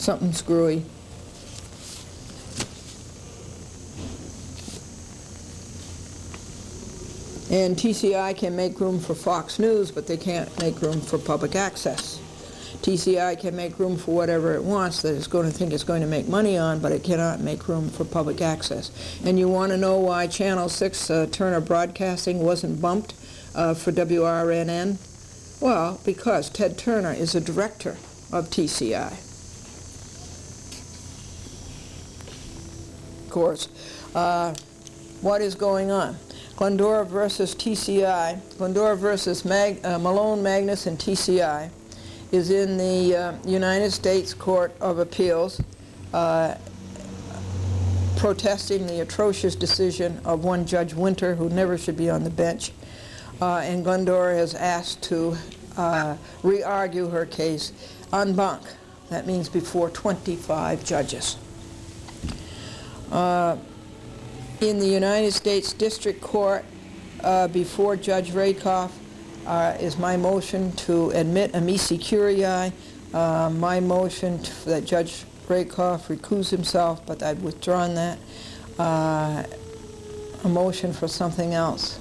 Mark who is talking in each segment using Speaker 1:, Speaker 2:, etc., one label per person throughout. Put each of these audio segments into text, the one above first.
Speaker 1: something screwy. And TCI can make room for Fox News, but they can't make room for public access. TCI can make room for whatever it wants that it's going to think it's going to make money on, but it cannot make room for public access. And you want to know why Channel 6 Turner Broadcasting wasn't bumped for WRNN? Well, because Ted Turner is a director of TCI. Of course, what is going on? Glendora versus TCI, Glendora versus Malone, Magnus, and TCI is in the United States Court of Appeals protesting the atrocious decision of one Judge Winter, who never should be on the bench. And Glendora has asked to re-argue her case en banc. That means before 25 judges. In the United States District Court, before Judge Rakoff, is my motion to admit amici curiae, my motion that Judge Rakoff recuse himself, but I've withdrawn that, a motion for something else.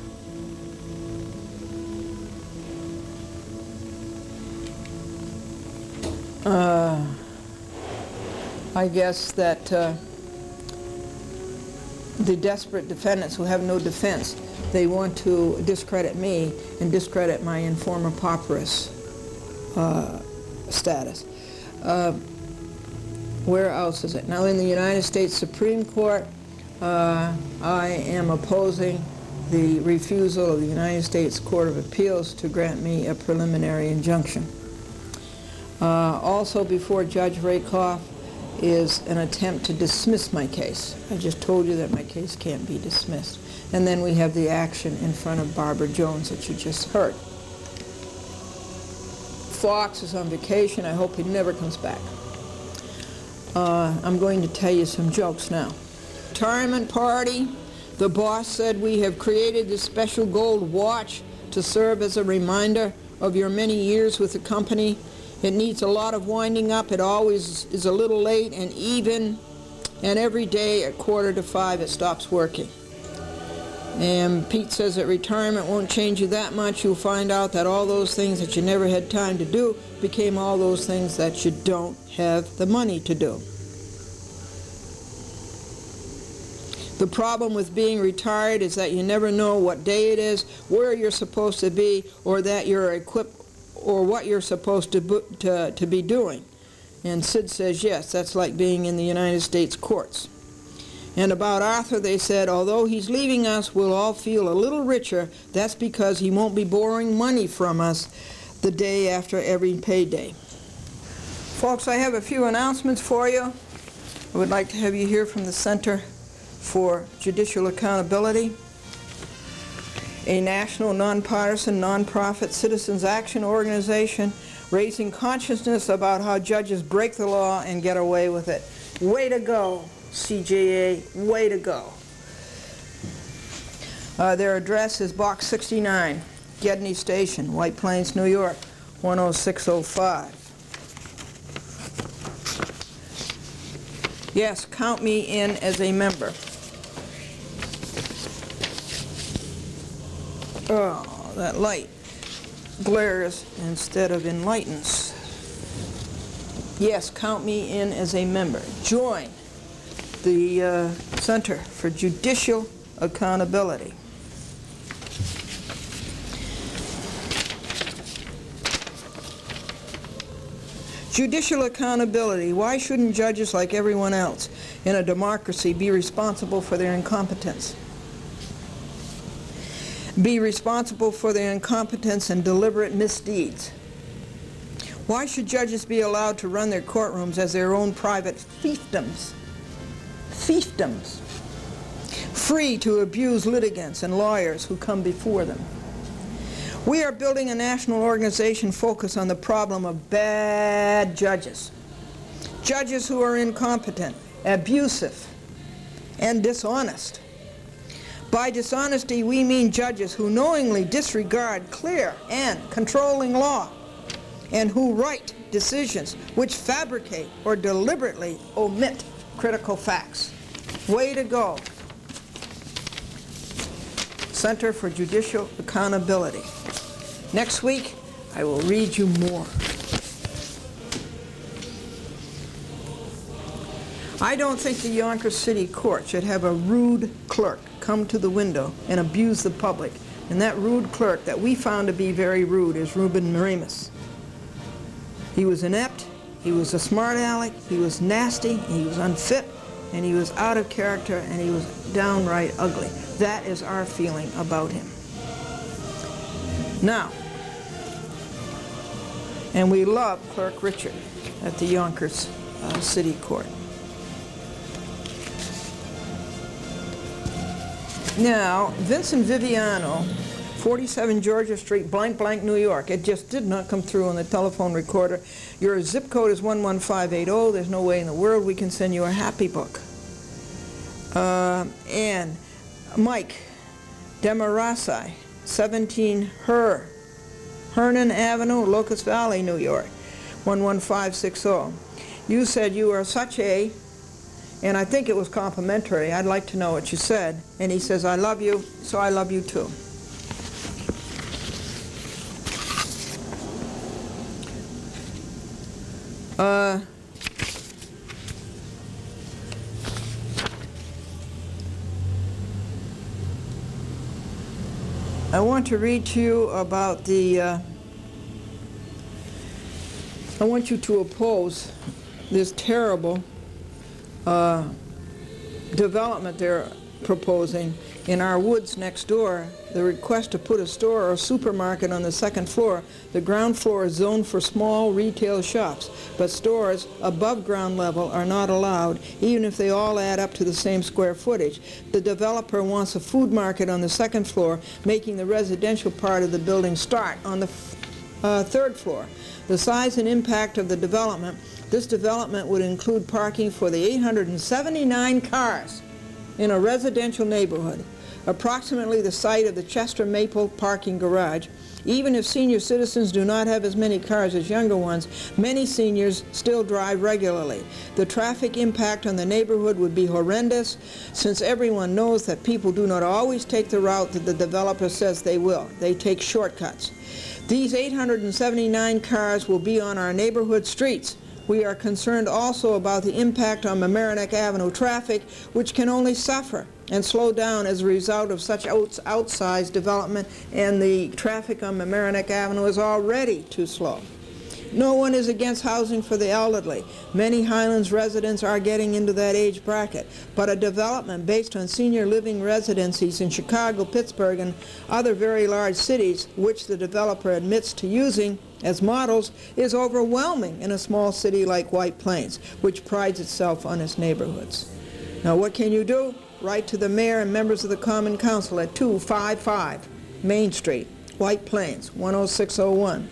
Speaker 1: I guess that the desperate defendants who have no defense, they want to discredit me and discredit my informer pauperis status. Where else is it? Now, in the United States Supreme Court, I am opposing the refusal of the United States Court of Appeals to grant me a preliminary injunction. Also before Judge Rakoff is an attempt to dismiss my case. I just told you that my case can't be dismissed. And then we have the action in front of Barbara Jones that you just heard. Fox is on vacation. I hope he never comes back. I'm going to tell you some jokes now. Retirement party. The boss said, "We have created this special gold watch to serve as a reminder of your many years with the company. It needs a lot of winding up. It always is a little late, and every day at 4:45 it stops working." And Pete says that retirement won't change you that much. You'll find out that all those things that you never had time to do became all those things that you don't have the money to do. The problem with being retired is that you never know what day it is, where you're supposed to be, or that you're equipped, or what you're supposed to be doing. And Sid says, yes, that's like being in the United States courts. And about Arthur, they said, although he's leaving us, we'll all feel a little richer. That's because he won't be borrowing money from us the day after every payday. Folks, I have a few announcements for you. I would like to have you hear from the Center for Judicial Accountability, a national nonpartisan nonprofit citizens action organization raising consciousness about how judges break the law and get away with it. Way to go, CJA, way to go. Their address is Box 69, Gedney Station, White Plains, New York, 10605. Yes, count me in as a member. Oh, that light glares instead of enlightens. Yes, count me in as a member. Join the Center for Judicial Accountability. Judicial accountability. Why shouldn't judges, like everyone else in a democracy, be responsible for their incompetence? Be responsible for their incompetence and deliberate misdeeds. Why should judges be allowed to run their courtrooms as their own private fiefdoms? Fiefdoms. Free to abuse litigants and lawyers who come before them. We are building a national organization focused on the problem of bad judges. Judges who are incompetent, abusive, and dishonest. By dishonesty, we mean judges who knowingly disregard clear and controlling law and who write decisions, which fabricate or deliberately omit critical facts. Way to go, Center for Judicial Accountability. Next week, I will read you more. I don't think the Yonkers City Court should have a rude clerk come to the window and abuse the public. And that rude clerk that we found to be very rude is Ruben Marimus. He was inept, he was a smart aleck, he was nasty, he was unfit, and he was out of character, and he was downright ugly. That is our feeling about him. Now, and we love Clerk Richard at the Yonkers City Court. Now, Vincent Viviano, 47 Georgia Street, blank, blank, New York. It just did not come through on the telephone recorder. Your zip code is 11580. There's no way in the world we can send you a happy book. And Mike Demarasi, 17 Hernan Avenue, Locust Valley, New York, 11560. You said you are such a, and I think it was complimentary. I'd like to know what you said. And he says, I love you, so I love you too. I want to read to you about the, I want you to oppose this terrible development they're proposing in our woods next door. The request to put a store or supermarket on the second floor. The ground floor is zoned for small retail shops, but stores above ground level are not allowed, even if they all add up to the same square footage. The developer wants a food market on the second floor, making the residential part of the building start on the third floor. The size and impact of the development. This development would include parking for the 879 cars in a residential neighborhood, approximately the site of the Chester Maple parking garage. Even if senior citizens do not have as many cars as younger ones, many seniors still drive regularly. The traffic impact on the neighborhood would be horrendous, since everyone knows that people do not always take the route that the developer says they will. They take shortcuts. These 879 cars will be on our neighborhood streets. We are concerned also about the impact on Mamaroneck Avenue traffic, which can only suffer and slow down as a result of such outsized development, and the traffic on Mamaroneck Avenue is already too slow. No one is against housing for the elderly. Many Highlands residents are getting into that age bracket, but a development based on senior living residencies in Chicago, Pittsburgh, and other very large cities, which the developer admits to using as models, is overwhelming in a small city like White Plains, which prides itself on its neighborhoods. Now, what can you do? Write to the mayor and members of the Common Council at 255 Main Street, White Plains, 10601.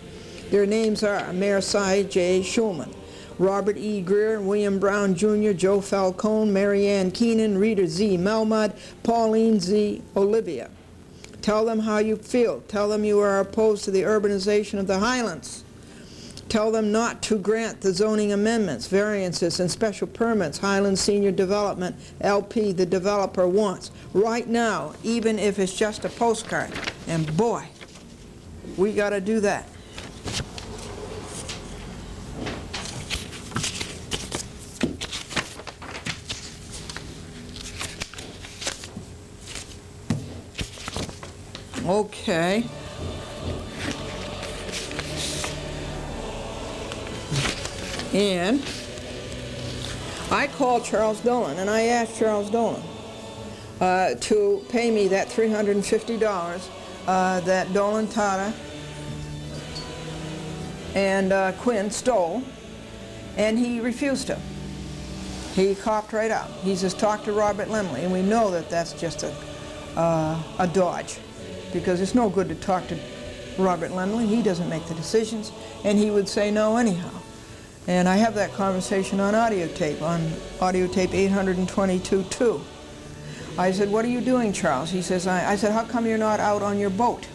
Speaker 1: Their names are Mayor Cy J. Schulman, Robert E. Greer, William Brown Jr., Joe Falcone, Mary Ann Keenan, Rita Z. Melmud, Pauline Z. Olivia. Tell them how you feel. Tell them you are opposed to the urbanization of the Highlands. Tell them not to grant the zoning amendments, variances, and special permits Highlands Senior Development, LP, the developer wants. Right now, even if it's just a postcard. And boy, we got to do that. Okay. And I called Charles Dolan, and I asked Charles Dolan to pay me that $350 that Dolan, Tata, and Quinn stole, and he refused to. He copped right out. He says, talk to Robert Lemley, and we know that that's just a dodge, because it's no good to talk to Robert Lemley. He doesn't make the decisions, and he would say no anyhow. And I have that conversation on audio tape 822-2. I said, what are you doing, Charles? He says, I said, how come you're not out on your boat?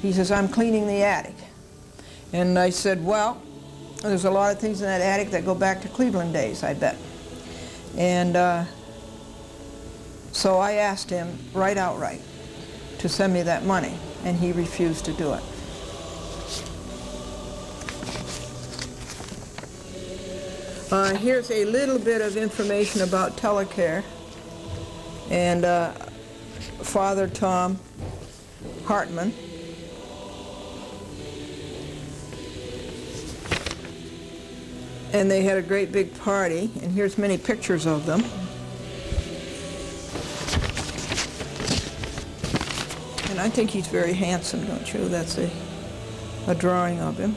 Speaker 1: He says, I'm cleaning the attic. And I said, well, There's a lot of things in that attic that go back to Cleveland days, I bet. And so I asked him right outright to send me that money, and he refused to do it. Here's a little bit of information about telecare and Father Tom Hartman. And they had a great big party, and here's many pictures of them. And I think he's very handsome, don't you? That's a drawing of him.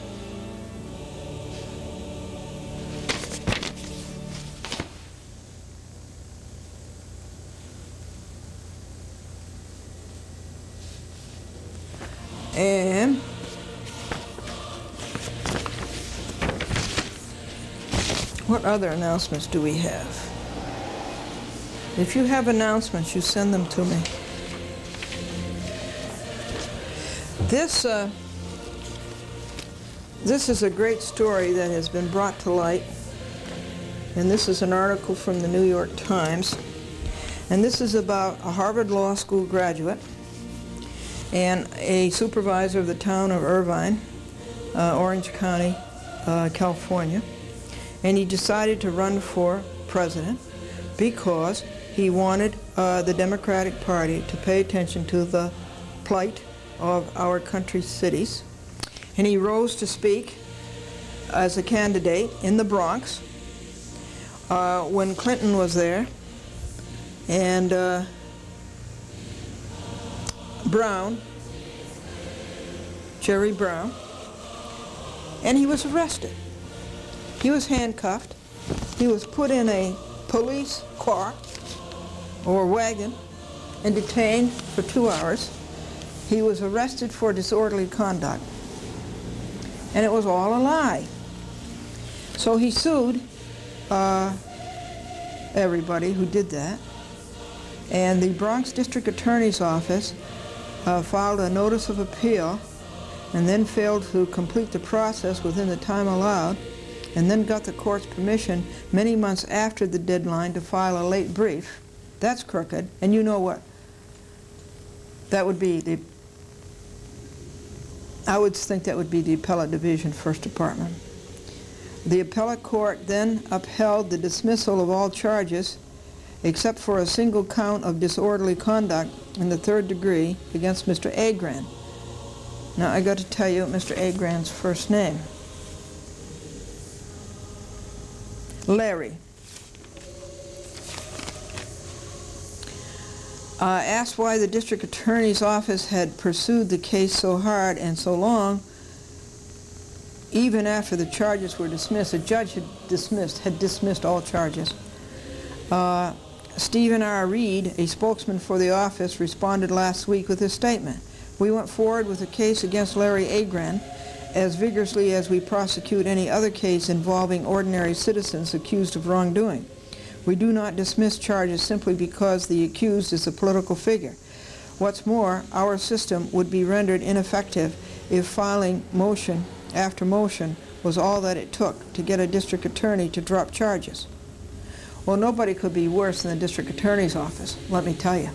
Speaker 1: And what other announcements do we have? If you have announcements, you send them to me. This is a great story that has been brought to light, and this is an article from the New York Times, and this is about a Harvard Law School graduate and a supervisor of the town of Irvine, Orange County, California, and he decided to run for president because he wanted the Democratic Party to pay attention to the plight of our country's cities. And he rose to speak as a candidate in the Bronx when Clinton was there, and Brown, Jerry Brown, and he was arrested. He was handcuffed. He was put in a police car or wagon and detained for 2 hours. He was arrested for disorderly conduct, and it was all a lie. So he sued everybody who did that, and the Bronx District Attorney's Office filed a notice of appeal and then failed to complete the process within the time allowed, and then got the court's permission many months after the deadline to file a late brief. That's crooked, and you know what? That would be the, I would think that would be the Appellate Division, First Department. The appellate court then upheld the dismissal of all charges except for a single count of disorderly conduct in the 3rd degree against Mr. Agran. Now I got to tell you Mr. Agran's first name. Larry. Asked why the district attorney's office had pursued the case so hard and so long, even after the charges were dismissed. A judge had dismissed all charges. Stephen R. Reed, a spokesman for the office, responded last week with this statement. We went forward with the case against Larry Agran as vigorously as we prosecute any other case involving ordinary citizens accused of wrongdoing. We do not dismiss charges simply because the accused is a political figure. What's more, our system would be rendered ineffective if filing motion after motion was all that it took to get a district attorney to drop charges. Well, nobody could be worse than the district attorney's office, let me tell you.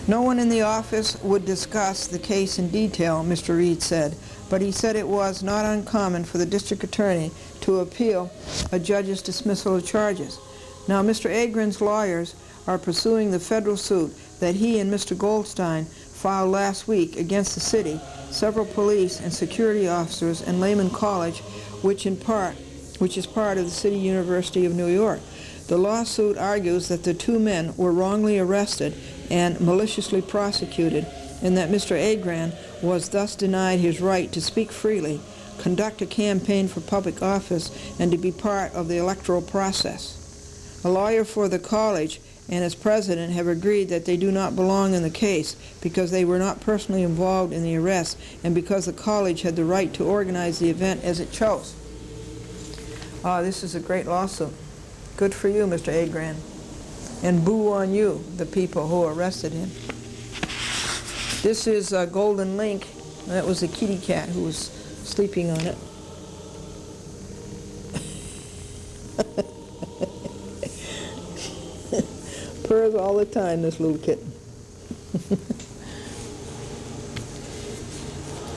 Speaker 1: No one in the office would discuss the case in detail, Mr. Reed said, but he said it was not uncommon for the district attorney to appeal a judge's dismissal of charges. Now, Mr. Agran's lawyers are pursuing the federal suit that he and Mr. Goldstein filed last week against the city, several police and security officers, and Lehman College, which is part of the City University of New York. The lawsuit argues that the 2 men were wrongly arrested and maliciously prosecuted, and that Mr. Agran was thus denied his right to speak freely, conduct a campaign for public office, and to be part of the electoral process. A lawyer for the college and its president have agreed that they do not belong in the case because they were not personally involved in the arrest and because the college had the right to organize the event as it chose. This is a great lawsuit. Good for you, Mr. Agran. And boo on you, the people who arrested him. This is Golden Link. That was a kitty cat who was sleeping on it. Purrs all the time, this little kitten.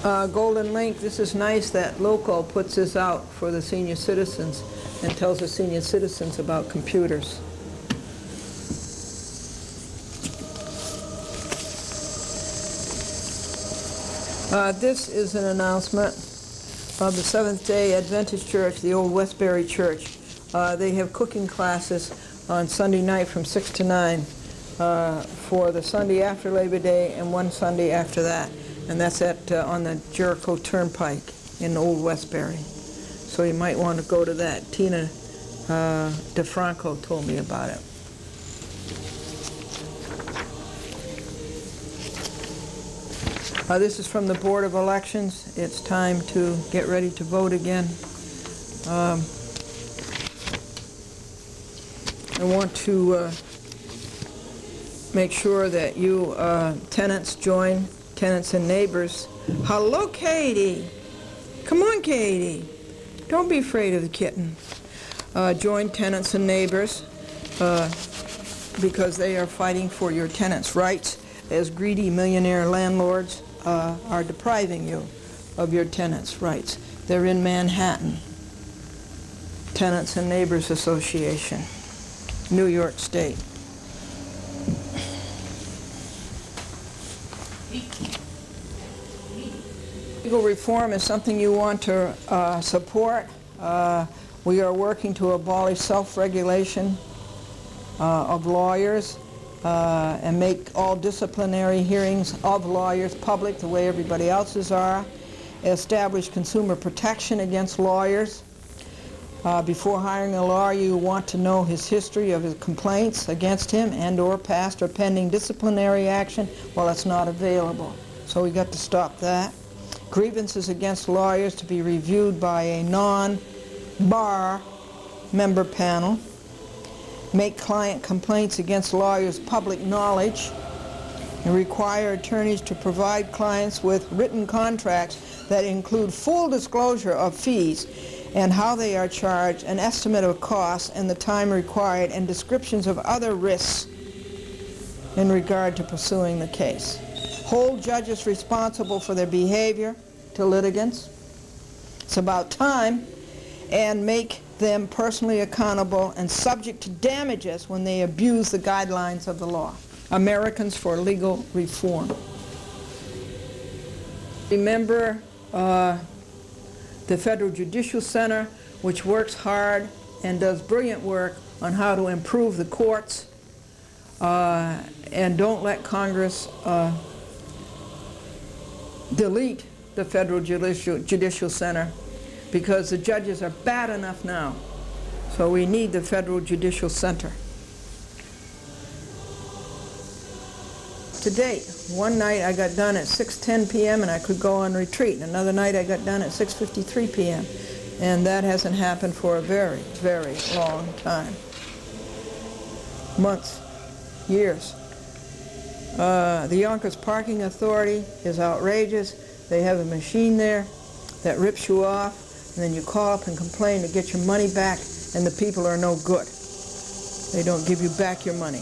Speaker 1: Golden Link, this is nice that Local puts this out for the senior citizens and tells the senior citizens about computers. This is an announcement of the Seventh-day Adventist Church, the old Westbury Church. They have cooking classes on Sunday night from 6 to 9 for the Sunday after Labor Day and one Sunday after that. And that's at on the Jericho Turnpike in Old Westbury. So you might want to go to that. Tina DeFranco told me about it. This is from the Board of Elections. It's time to get ready to vote again. I want to make sure that you tenants join, tenants and neighbors. Hello, Katie. Come on, Katie. Don't be afraid of the kitten. Join tenants and neighbors because they are fighting for your tenants' rights, as greedy millionaire landlords are depriving you of your tenants' rights. They're in Manhattan. Tenants and Neighbors Association, New York State. Legal reform is something you want to support. We are working to abolish self-regulation of lawyers and make all disciplinary hearings of lawyers public the way everybody else's are. Establish consumer protection against lawyers. Before hiring a lawyer, you want to know his history of his complaints against him and or past or pending disciplinary action. Well, it's not available. So we got to stop that. Grievances against lawyers to be reviewed by a non-bar member panel. Make client complaints against lawyers public knowledge. And require attorneys to provide clients with written contracts that include full disclosure of fees and how they are charged, an estimate of costs and the time required, and descriptions of other risks in regard to pursuing the case. Hold judges responsible for their behavior to litigants. It's about time. And make them personally accountable and subject to damages when they abuse the guidelines of the law. Americans for Legal Reform. Remember the Federal Judicial Center, which works hard and does brilliant work on how to improve the courts, and don't let Congress delete the Federal Judicial Center, because the judges are bad enough now. So we need the Federal Judicial Center. To date, one night I got done at 6:10 p.m. and I could go on retreat. Another night I got done at 6:53 p.m. And that hasn't happened for a very, very long time. Months, years. The Yonkers Parking Authority is outrageous. They have a machine there that rips you off, and then you call up and complain to get your money back, and the people are no good. They don't give you back your money.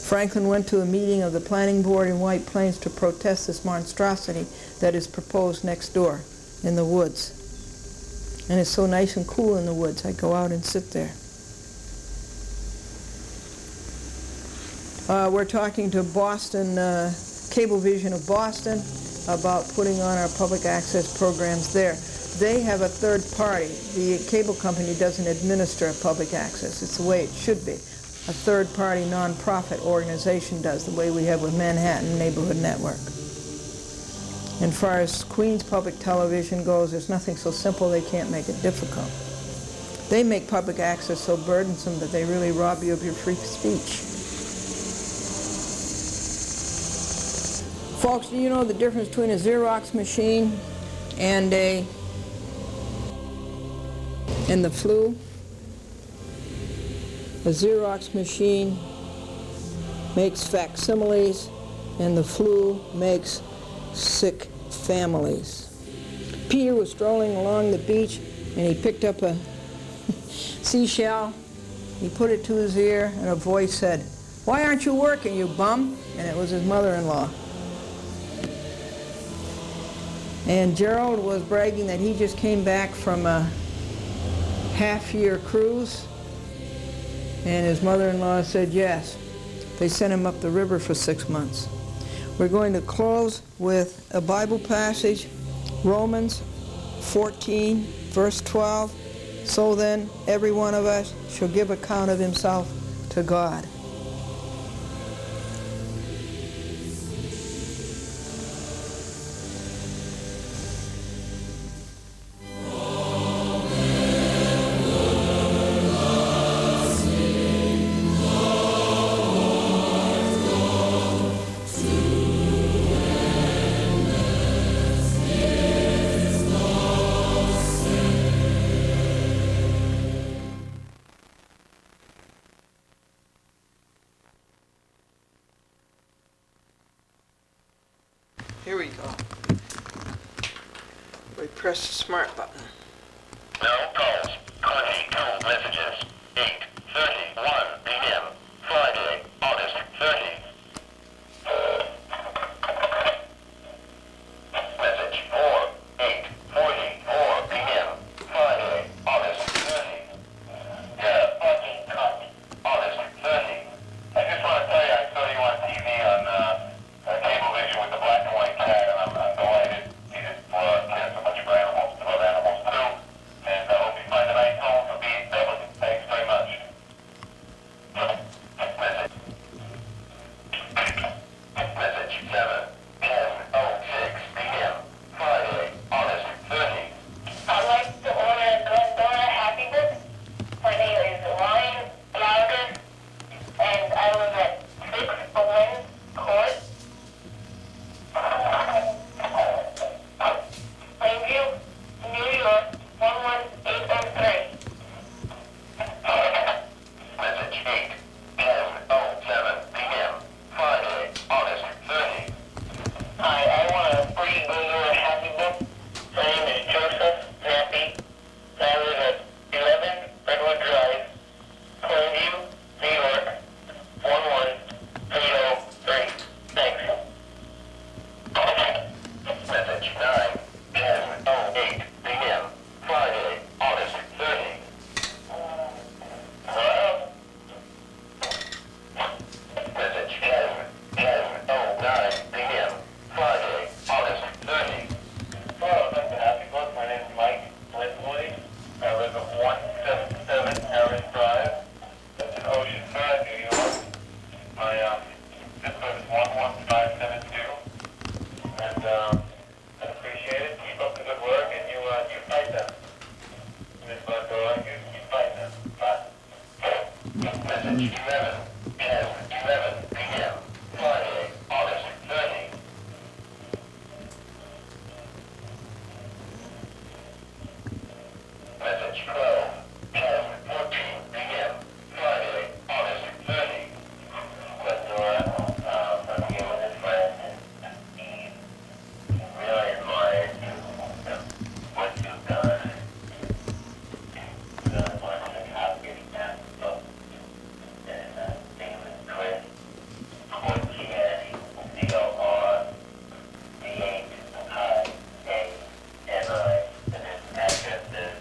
Speaker 1: Franklin went to a meeting of the planning board in White Plains to protest this monstrosity that is proposed next door in the woods. And it's so nice and cool in the woods. I go out and sit there. We're talking to Boston, Cablevision of Boston, about putting on our public access programs there. They have a third party. The cable company doesn't administer public access. It's the way it should be. A third-party nonprofit organization does, the way we have with Manhattan Neighborhood Network. And as far as Queens Public Television goes, there's nothing so simple they can't make it difficult. They make public access so burdensome that they really rob you of your free speech. Folks, do you know the difference between a Xerox machine and the flu? A Xerox machine makes facsimiles, and the flu makes sick families. Peter was strolling along the beach, and he picked up a seashell. He put it to his ear, and a voice said, "Why aren't you working, you bum?" And it was his mother-in-law. And Gerald was bragging that he just came back from a half-year cruise, and his mother-in-law said yes. They sent him up the river for 6 months. We're going to close with a Bible passage, Romans 14, verse 12. So then, every one of us shall give account of himself to God. Here we go. We press the smart button.
Speaker 2: No calls. 22 messages. 8:31 p.m. Friday, August 30. Message 8:44 p.m. Friday, August 30. Yeah, fucking cunt. August 30. I just want to tell you, I saw you on TV on Cablevision with the black and white cat, and I'm delighted. He just cares so much for animals, love animals too, and I hope you find a nice home for being family. Thanks very much. Message. Message 7:10:06 p.m. Friday, August 30.
Speaker 3: I'd like to order a Glendora Happy Book. My name is Ryan Gallagher, and I live at 6 Owen Court. Plainview, New York, 11803.
Speaker 2: Message 8:10:07 p.m. Friday, August 30.
Speaker 3: Hi, I want a free Glendora Happy Book. My name is Joseph Zappi. I live at 11 Redwood Drive, Plainview, New York, 11803. Thanks.
Speaker 2: Message 9:10:08 p.m. Friday, August 30.
Speaker 3: Hello?
Speaker 2: Message 10:10:09 p.m. Friday, August 30.
Speaker 3: Hello, I'd like a Happy Book. My name is Mike Linwood. I live at 177 Harris Drive. That's in Oceanside, New York. My zip code is 11572. And I'd appreciate it. Keep up the good work, and you fight them. Miss Glendora, you fight them. Bye.
Speaker 2: Message 11:10:11 p.m. Friday, August 30. Message 12:10:14 p.m. Friday, August 30.
Speaker 3: Glendora, I'm here with a friend, and Steve. Really admired you, what you've done. I wanted to copy that book. And name is Chris Corchiani, CORCHIANI, and his address is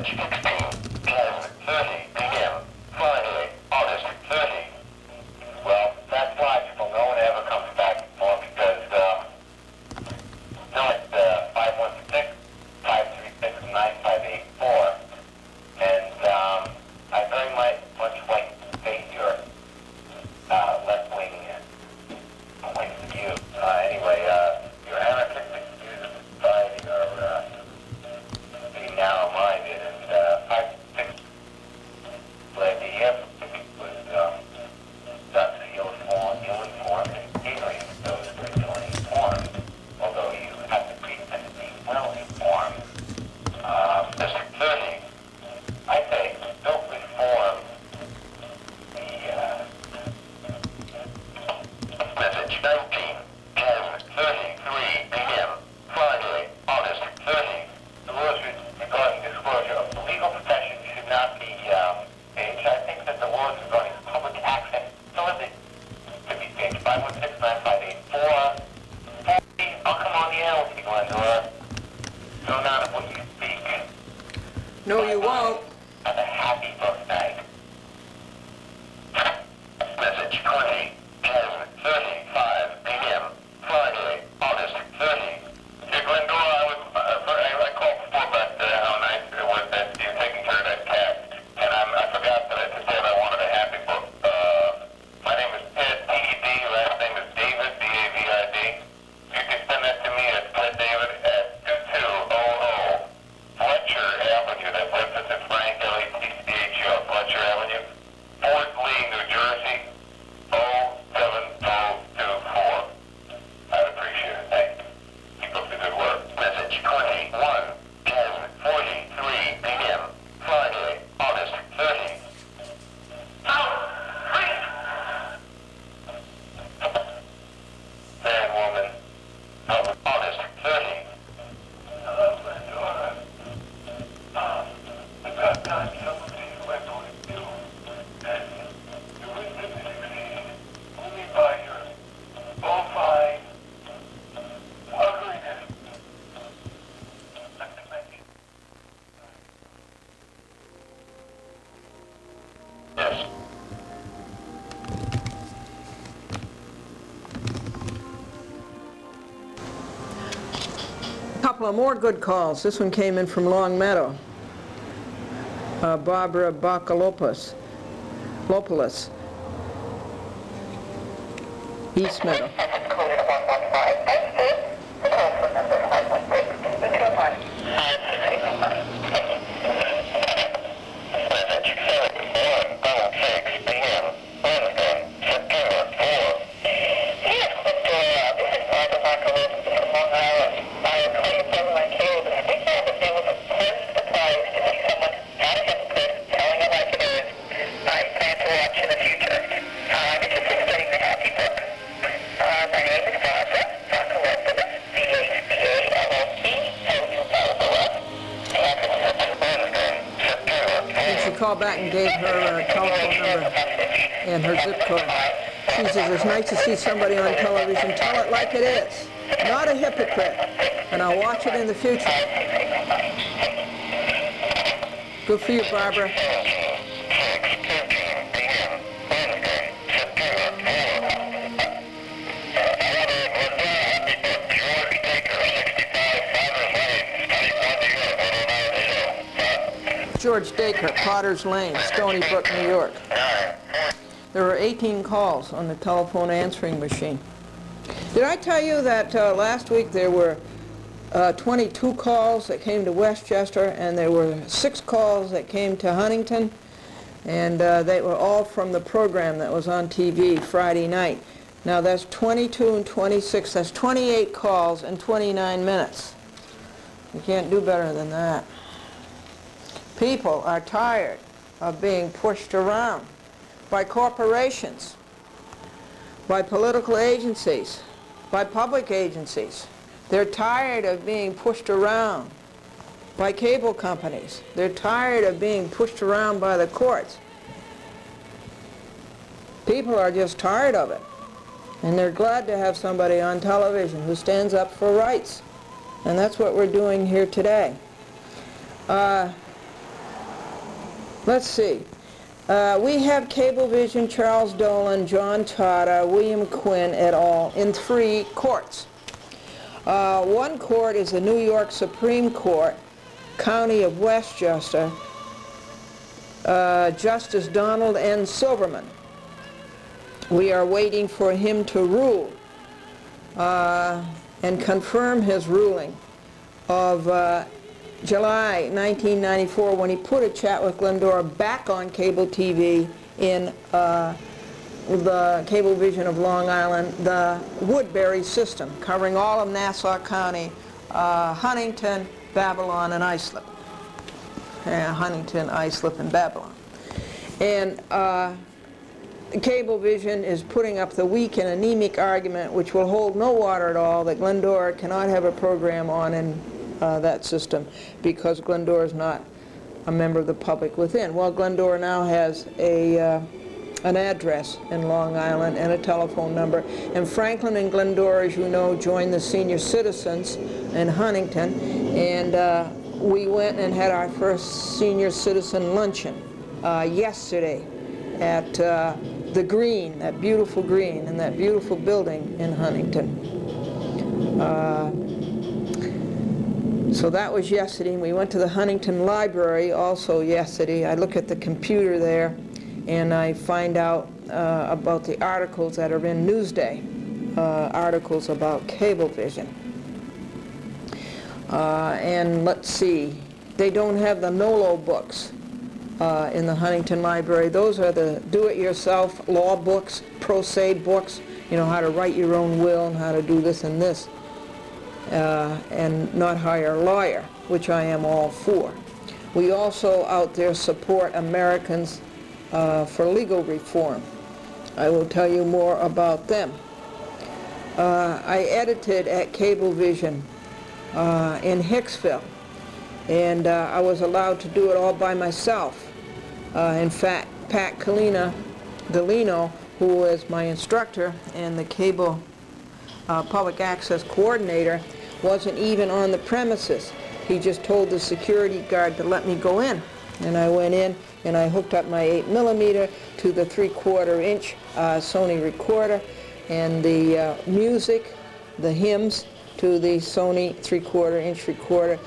Speaker 2: Message 16, 10:30 p.m. Friday, August 30. Well, that's logical. No one ever comes back more because, no, it's 516-536-9584. And I very much like to debate your left-wing points of view. Anyway, your anarchistic views of society are being narrow-minded, and 566 led the effort was thus ill-informed and ignorant of those who are ill-informed, although you have to pretend to be well-informed. District 30, I say, don't reform the message 19, 10:33 p.m. Friday, August 30. The rules regarding disclosure of the legal profession should not be changed. I think that the laws regarding public access facility could be changed. 516-9584. I'll come on the air with you, Glendora. So now that when you speak,
Speaker 1: No, you won't.
Speaker 2: have a happy birthday. Message 20, 10:35 p.m. Friday, August 30. Hey, Glendora, I called before about how nice it was that you're taking care of that cat. And I forgot that I just said I wanted a happy book. My name is Ted, T-E-D, last name is David, D-A-V-I-D. You can send that to me at teddavid at 2200 Fletcher Avenue. That's F as in Frank, L-E-T-C-H-E-R, Fletcher Avenue, Fort Lee, New Jersey, 07024. I'd appreciate it. Thank you. Keep up the good work. Message 21, 10:43 p.m. Friday, August 30. Man, woman, August 30. Hello, Glendora. About time somebody went on you, and you were to succeed only by your bovine ugliness. Not to mention. Yes.
Speaker 1: A couple of more good calls. This one came in from Long Meadow. Barbara Bacalopoulos, East Meadow.
Speaker 2: Message 7:06 p.m. Wednesday, September 4. Yes, Glendora, this is Barbara Bacalopoulos from Long Island. I am calling from my cable. We found that there was a pleasant surprise to see someone not a hypocrite telling it like it is. I plan to watch in the future. I'm interested in studying the happy book. My name is Barbara Bacalopoulos, B-A-C-A-L-O-P-O-U-L-O-S. And this is Wednesday, September 4.
Speaker 1: And she called back and gave her telephone number and her zip code. She says, it's nice to see somebody on television. Tell it like it is. Not a hypocrite. And I'll watch it in the future. Good for you, Barbara. George Dacre, Potter's Lane, Stony Brook, New York. There were 18 calls on the telephone answering machine. Did I tell you that last week there were 22 calls that came to Westchester, and there were 6 calls that came to Huntington, and they were all from the program that was on TV Friday night. Now that's 22 and 26, that's 28 calls in 29 minutes. You can't do better than that. People are tired of being pushed around by corporations, by political agencies, by public agencies. They're tired of being pushed around by cable companies. They're tired of being pushed around by the courts. People are just tired of it. And they're glad to have somebody on television who stands up for rights. And that's what we're doing here today. Let's see. We have Cablevision, Charles Dolan, John Tata, William Quinn et al. In 3 courts. One court is the New York Supreme Court, County of Westchester, Justice Donald N. Silverman. We are waiting for him to rule and confirm his ruling of July 1994, when he put A Chat with Glendora back on cable TV in the Cablevision of Long Island, the Woodbury system, covering all of Nassau County, Huntington, Babylon, and Islip. Huntington, Islip, and Babylon. And Cablevision is putting up the weak and anemic argument, which will hold no water at all, that Glendora cannot have a program on in that system because Glendora is not a member of the public within. Well, Glendora now has an address in Long Island and a telephone number. And Franklin and Glendora, as you know, joined the senior citizens in Huntington. And we went and had our first senior citizen luncheon yesterday at the Green, that beautiful Green, in that beautiful building in Huntington. So that was yesterday. We went to the Huntington Library also yesterday. I look at the computer there and I find out about the articles that are in Newsday, articles about Cablevision. And let's see, they don't have the NOLO books in the Huntington Library. Those are the do-it-yourself law books, pro se books, you know, how to write your own will and how to do this and this. And not hire a lawyer, which I am all for. We also out there support Americans for legal reform. I will tell you more about them. I edited at Cablevision in Hicksville, and I was allowed to do it all by myself. In fact, Pat Galino, who was my instructor and the cable public access coordinator, wasn't even on the premises. He just told the security guard to let me go in. And I went in and I hooked up my 8mm to the 3/4 inch Sony recorder, and the music, the hymns, to the Sony 3/4 inch recorder.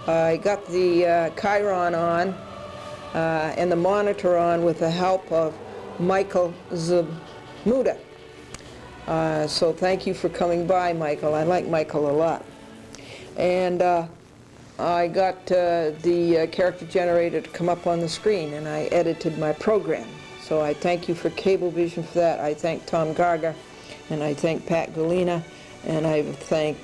Speaker 1: I got the Chiron on and the monitor on with the help of Michael Zamuda. So thank you for coming by, Michael. I like Michael a lot. And I got the character generator to come up on the screen, and I edited my program. So I thank you for Cablevision for that. I thank Tom Garger, and I thank Pat Galina, and I thank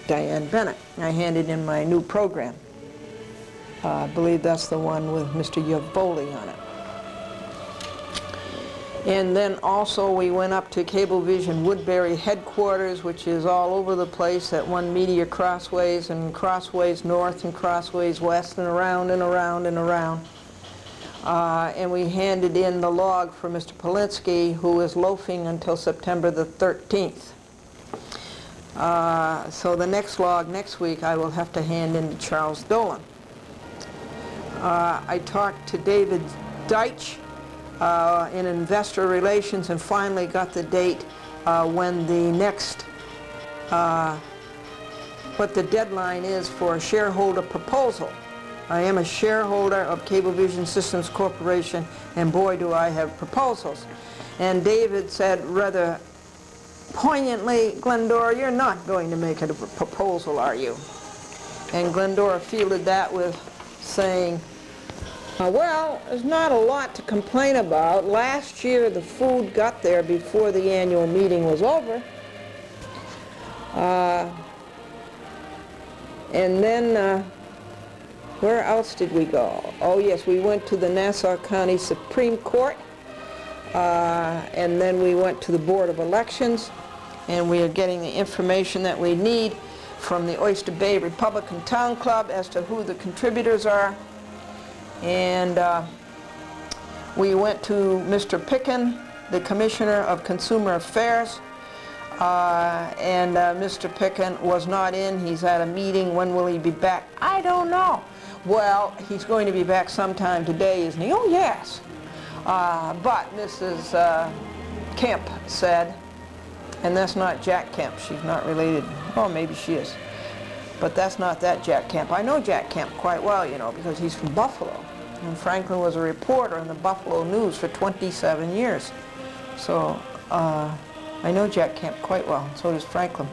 Speaker 1: Diane Bennett. I handed in my new program. I believe that's the one with Mr. Yavoli on it. And then also we went up to Cablevision Woodbury headquarters, which is all over the place at One Media Crossways and Crossways North and Crossways West and around and around and around. And we handed in the log for Mr. Polinsky, who is loafing until September the 13th. So the next log next week I will have to hand in to Charles Dolan. I talked to David Deitch in investor relations and finally got the date when the next, what the deadline is for a shareholder proposal. I am a shareholder of Cablevision Systems Corporation, and boy do I have proposals. And David said rather poignantly, Glendora, you're not going to make it a proposal, are you? And Glendora fielded that with saying, well, there's not a lot to complain about. Last year the food got there before the annual meeting was over. And then where else did we go? Oh yes, we went to the Nassau County Supreme Court, and then we went to the Board of Elections, and we are getting the information that we need from the Oyster Bay Republican Town Club as to who the contributors are. And we went to Mr. Picken, the Commissioner of Consumer Affairs, and Mr. Picken was not in. He's at a meeting. When will he be back? I don't know. Well, he's going to be back sometime today, isn't he? Oh, yes. But Mrs. Kemp said, and that's not Jack Kemp, she's not related, oh, maybe she is, but that's not that Jack Kemp. I know Jack Kemp quite well, you know, because he's from Buffalo, and Franklin was a reporter in the Buffalo News for 27 years. So I know Jack Kemp quite well, and so does Franklin.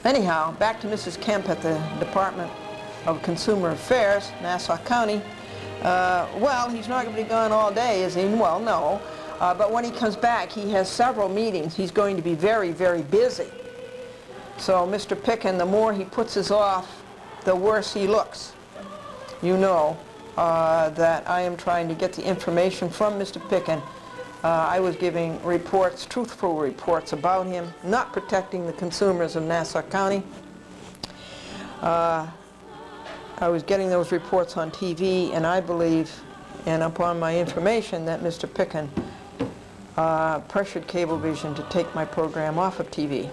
Speaker 1: Anyhow, back to Mrs. Kemp at the Department of Consumer Affairs, Nassau County. Well, he's not going to be gone all day, is he? Well, no. But when he comes back, he has several meetings. He's going to be very, very busy. So Mr. Picken, the more he puts us off, the worse he looks. You know that I am trying to get the information from Mr. Picken. I was giving reports, truthful reports about him, not protecting the consumers of Nassau County. I was getting those reports on TV, and I believe, and upon my information, that Mr. Picken pressured Cablevision to take my program off of TV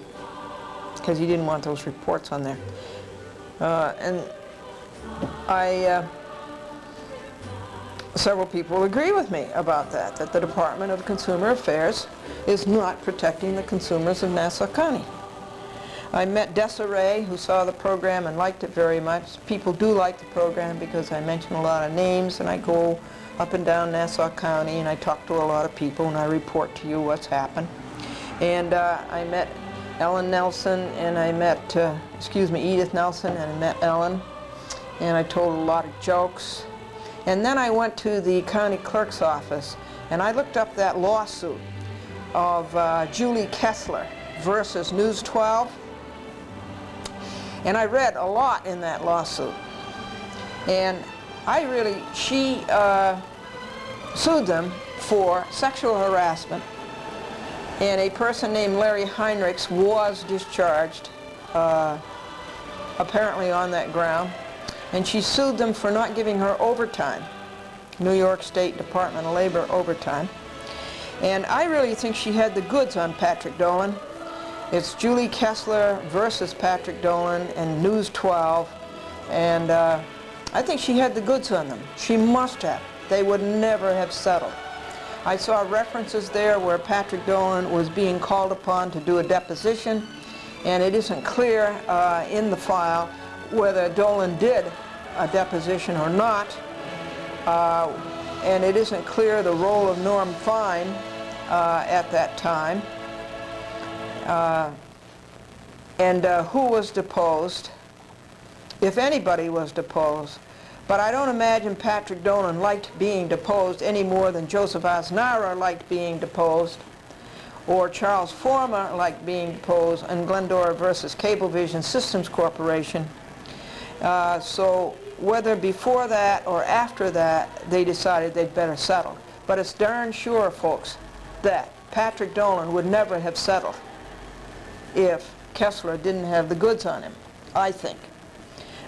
Speaker 1: because he didn't want those reports on there. And several people agree with me about that the Department of Consumer Affairs is not protecting the consumers of Nassau County. I met Desiree, who saw the program and liked it very much. People do like the program because I mention a lot of names, and I go up and down Nassau County, and I talk to a lot of people, and I report to you what's happened. And I met Ellen Nelson, and I met, Edith Nelson, and I met Ellen, and I told a lot of jokes. And then I went to the county clerk's office, and I looked up that lawsuit of Julie Kessler versus News 12, and I read a lot in that lawsuit. And she sued them for sexual harassment, and a person named Larry Heinrichs was discharged, apparently on that ground, and she sued them for not giving her overtime, New York State Department of Labor overtime. And I really think she had the goods on Patrick Dolan. It's Julie Kessler versus Patrick Dolan and News 12, and I think she had the goods on them. She must have. They would never have settled. I saw references there where Patrick Dolan was being called upon to do a deposition, and it isn't clear in the file whether Dolan did a deposition or not, and it isn't clear the role of Norm Fine at that time, and who was deposed, if anybody was deposed. But I don't imagine Patrick Dolan liked being deposed any more than Joseph Asnara liked being deposed, or Charles Former liked being deposed in Glendora versus Cablevision Systems Corporation. So whether before that or after that, they decided they'd better settle. But it's darn sure, folks, that Patrick Dolan would never have settled if Kessler didn't have the goods on him, I think.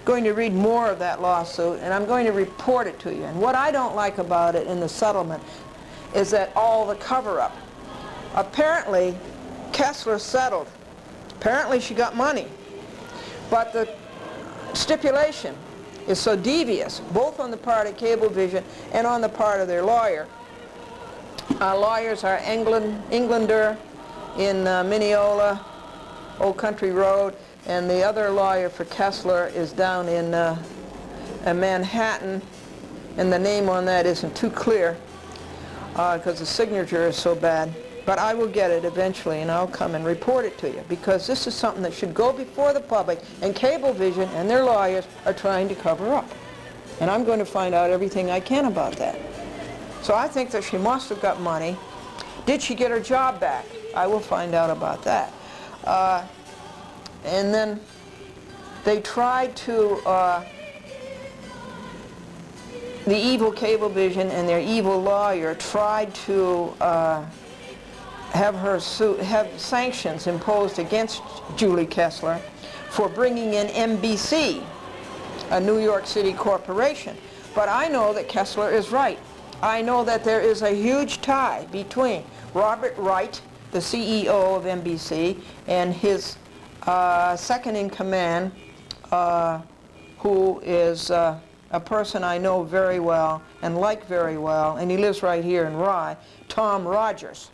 Speaker 1: Going to read more of that lawsuit, and I'm going to report it to you. And what I don't like about it in the settlement is that all the cover-up. Apparently, Kessler settled. Apparently, she got money. But the stipulation is so devious, both on the part of Cablevision and on the part of their lawyer. Our lawyers are Englander in Mineola, Old Country Road, and the other lawyer for Kessler is down in Manhattan, and the name on that isn't too clear because the signature is so bad. But I will get it eventually, and I'll come and report it to you, because this is something that should go before the public, and Cablevision and their lawyers are trying to cover up. And I'm going to find out everything I can about that. So I think that she must have got money. Did she get her job back? I will find out about that. And then they tried to, the evil Cablevision and their evil lawyer tried to have sanctions imposed against Julie Kessler for bringing in NBC, a New York City corporation. But I know that Kessler is right. I know that there is a huge tie between Robert Wright, the CEO of NBC, and his second in command, who is a person I know very well and like very well, and he lives right here in Rye, Tom Rogers.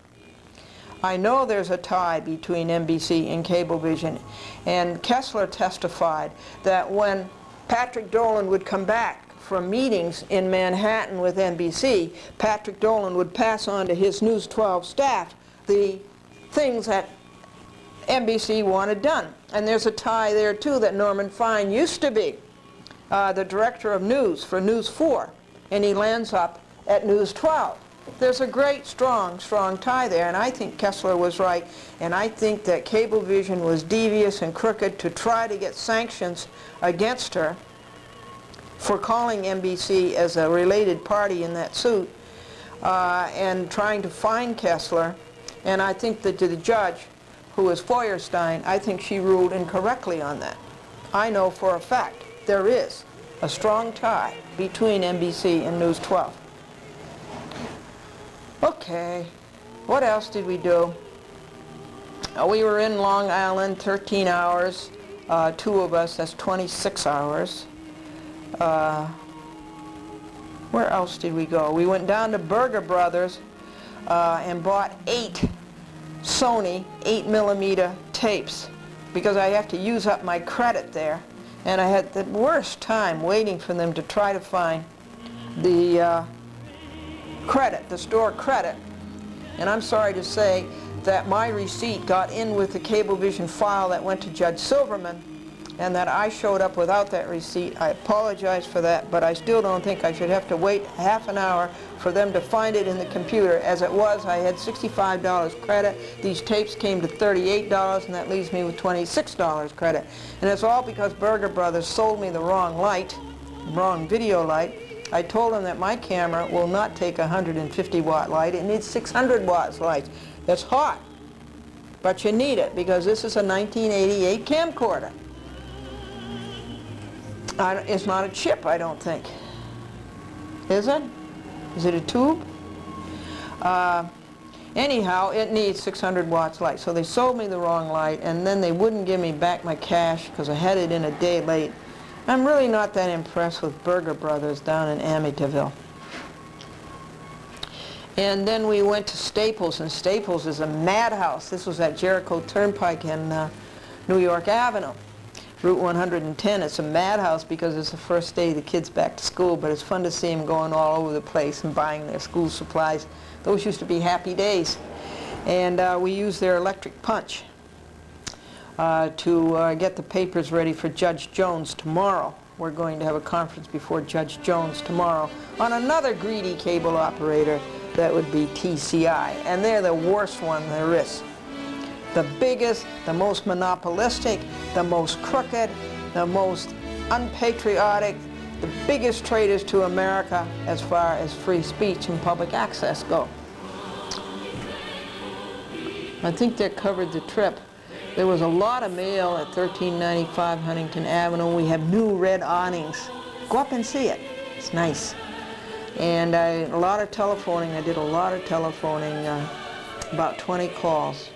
Speaker 1: I know there's a tie between NBC and Cablevision, and Kessler testified that when Patrick Dolan would come back from meetings in Manhattan with NBC, Patrick Dolan would pass on to his News 12 staff the things that NBC wanted done. And there's a tie there too, that Norman Fine used to be the director of news for News 4, and he lands up at News 12. There's a great strong tie there, and I think Kessler was right, and I think that Cablevision was devious and crooked to try to get sanctions against her for calling NBC as a related party in that suit, and trying to fine Kessler. And I think that the judge, who is Feuerstein, I think she ruled incorrectly on that. I know for a fact there is a strong tie between NBC and News 12. Okay, what else did we do? We were in Long Island 13 hours, two of us, that's 26 hours. Where else did we go? We went down to Berger Brothers and bought 8 Sony 8mm tapes because I have to use up my credit there, and I had the worst time waiting for them to try to find the credit, the store credit. And I'm sorry to say that my receipt got in with the Cablevision file that went to Judge Silverman, and that I showed up without that receipt. I apologize for that, but I still don't think I should have to wait half an hour for them to find it in the computer. As it was, I had $65 credit. These tapes came to $38, and that leaves me with $26 credit. And it's all because Berger Brothers sold me the wrong light, wrong video light. I told them that my camera will not take a 150-watt light. It needs 600 watts light. That's hot, but you need it because this is a 1988 camcorder. It's not a chip, I don't think. Is it? Is it a tube? Anyhow, it needs 600 watts light. So they sold me the wrong light, and then they wouldn't give me back my cash because I had it in a day late. I'm really not that impressed with Berger Brothers down in Amityville. And then we went to Staples, and Staples is a madhouse. This was at Jericho Turnpike in New York Avenue. Route 110, it's a madhouse because it's the first day the kids back to school, but it's fun to see them going all over the place and buying their school supplies. Those used to be happy days. And we used their electric punch to get the papers ready for Judge Jones tomorrow. We're going to have a conference before Judge Jones tomorrow on another greedy cable operator that would be TCI, and they're the worst one there is. The biggest, the most monopolistic, the most crooked, the most unpatriotic, the biggest traitors to America as far as free speech and public access go. I think that covered the trip. There was a lot of mail at 1395 Huntington Avenue. We have new red awnings. Go up and see it. It's nice. And a lot of telephoning. I did a lot of telephoning, about 20 calls.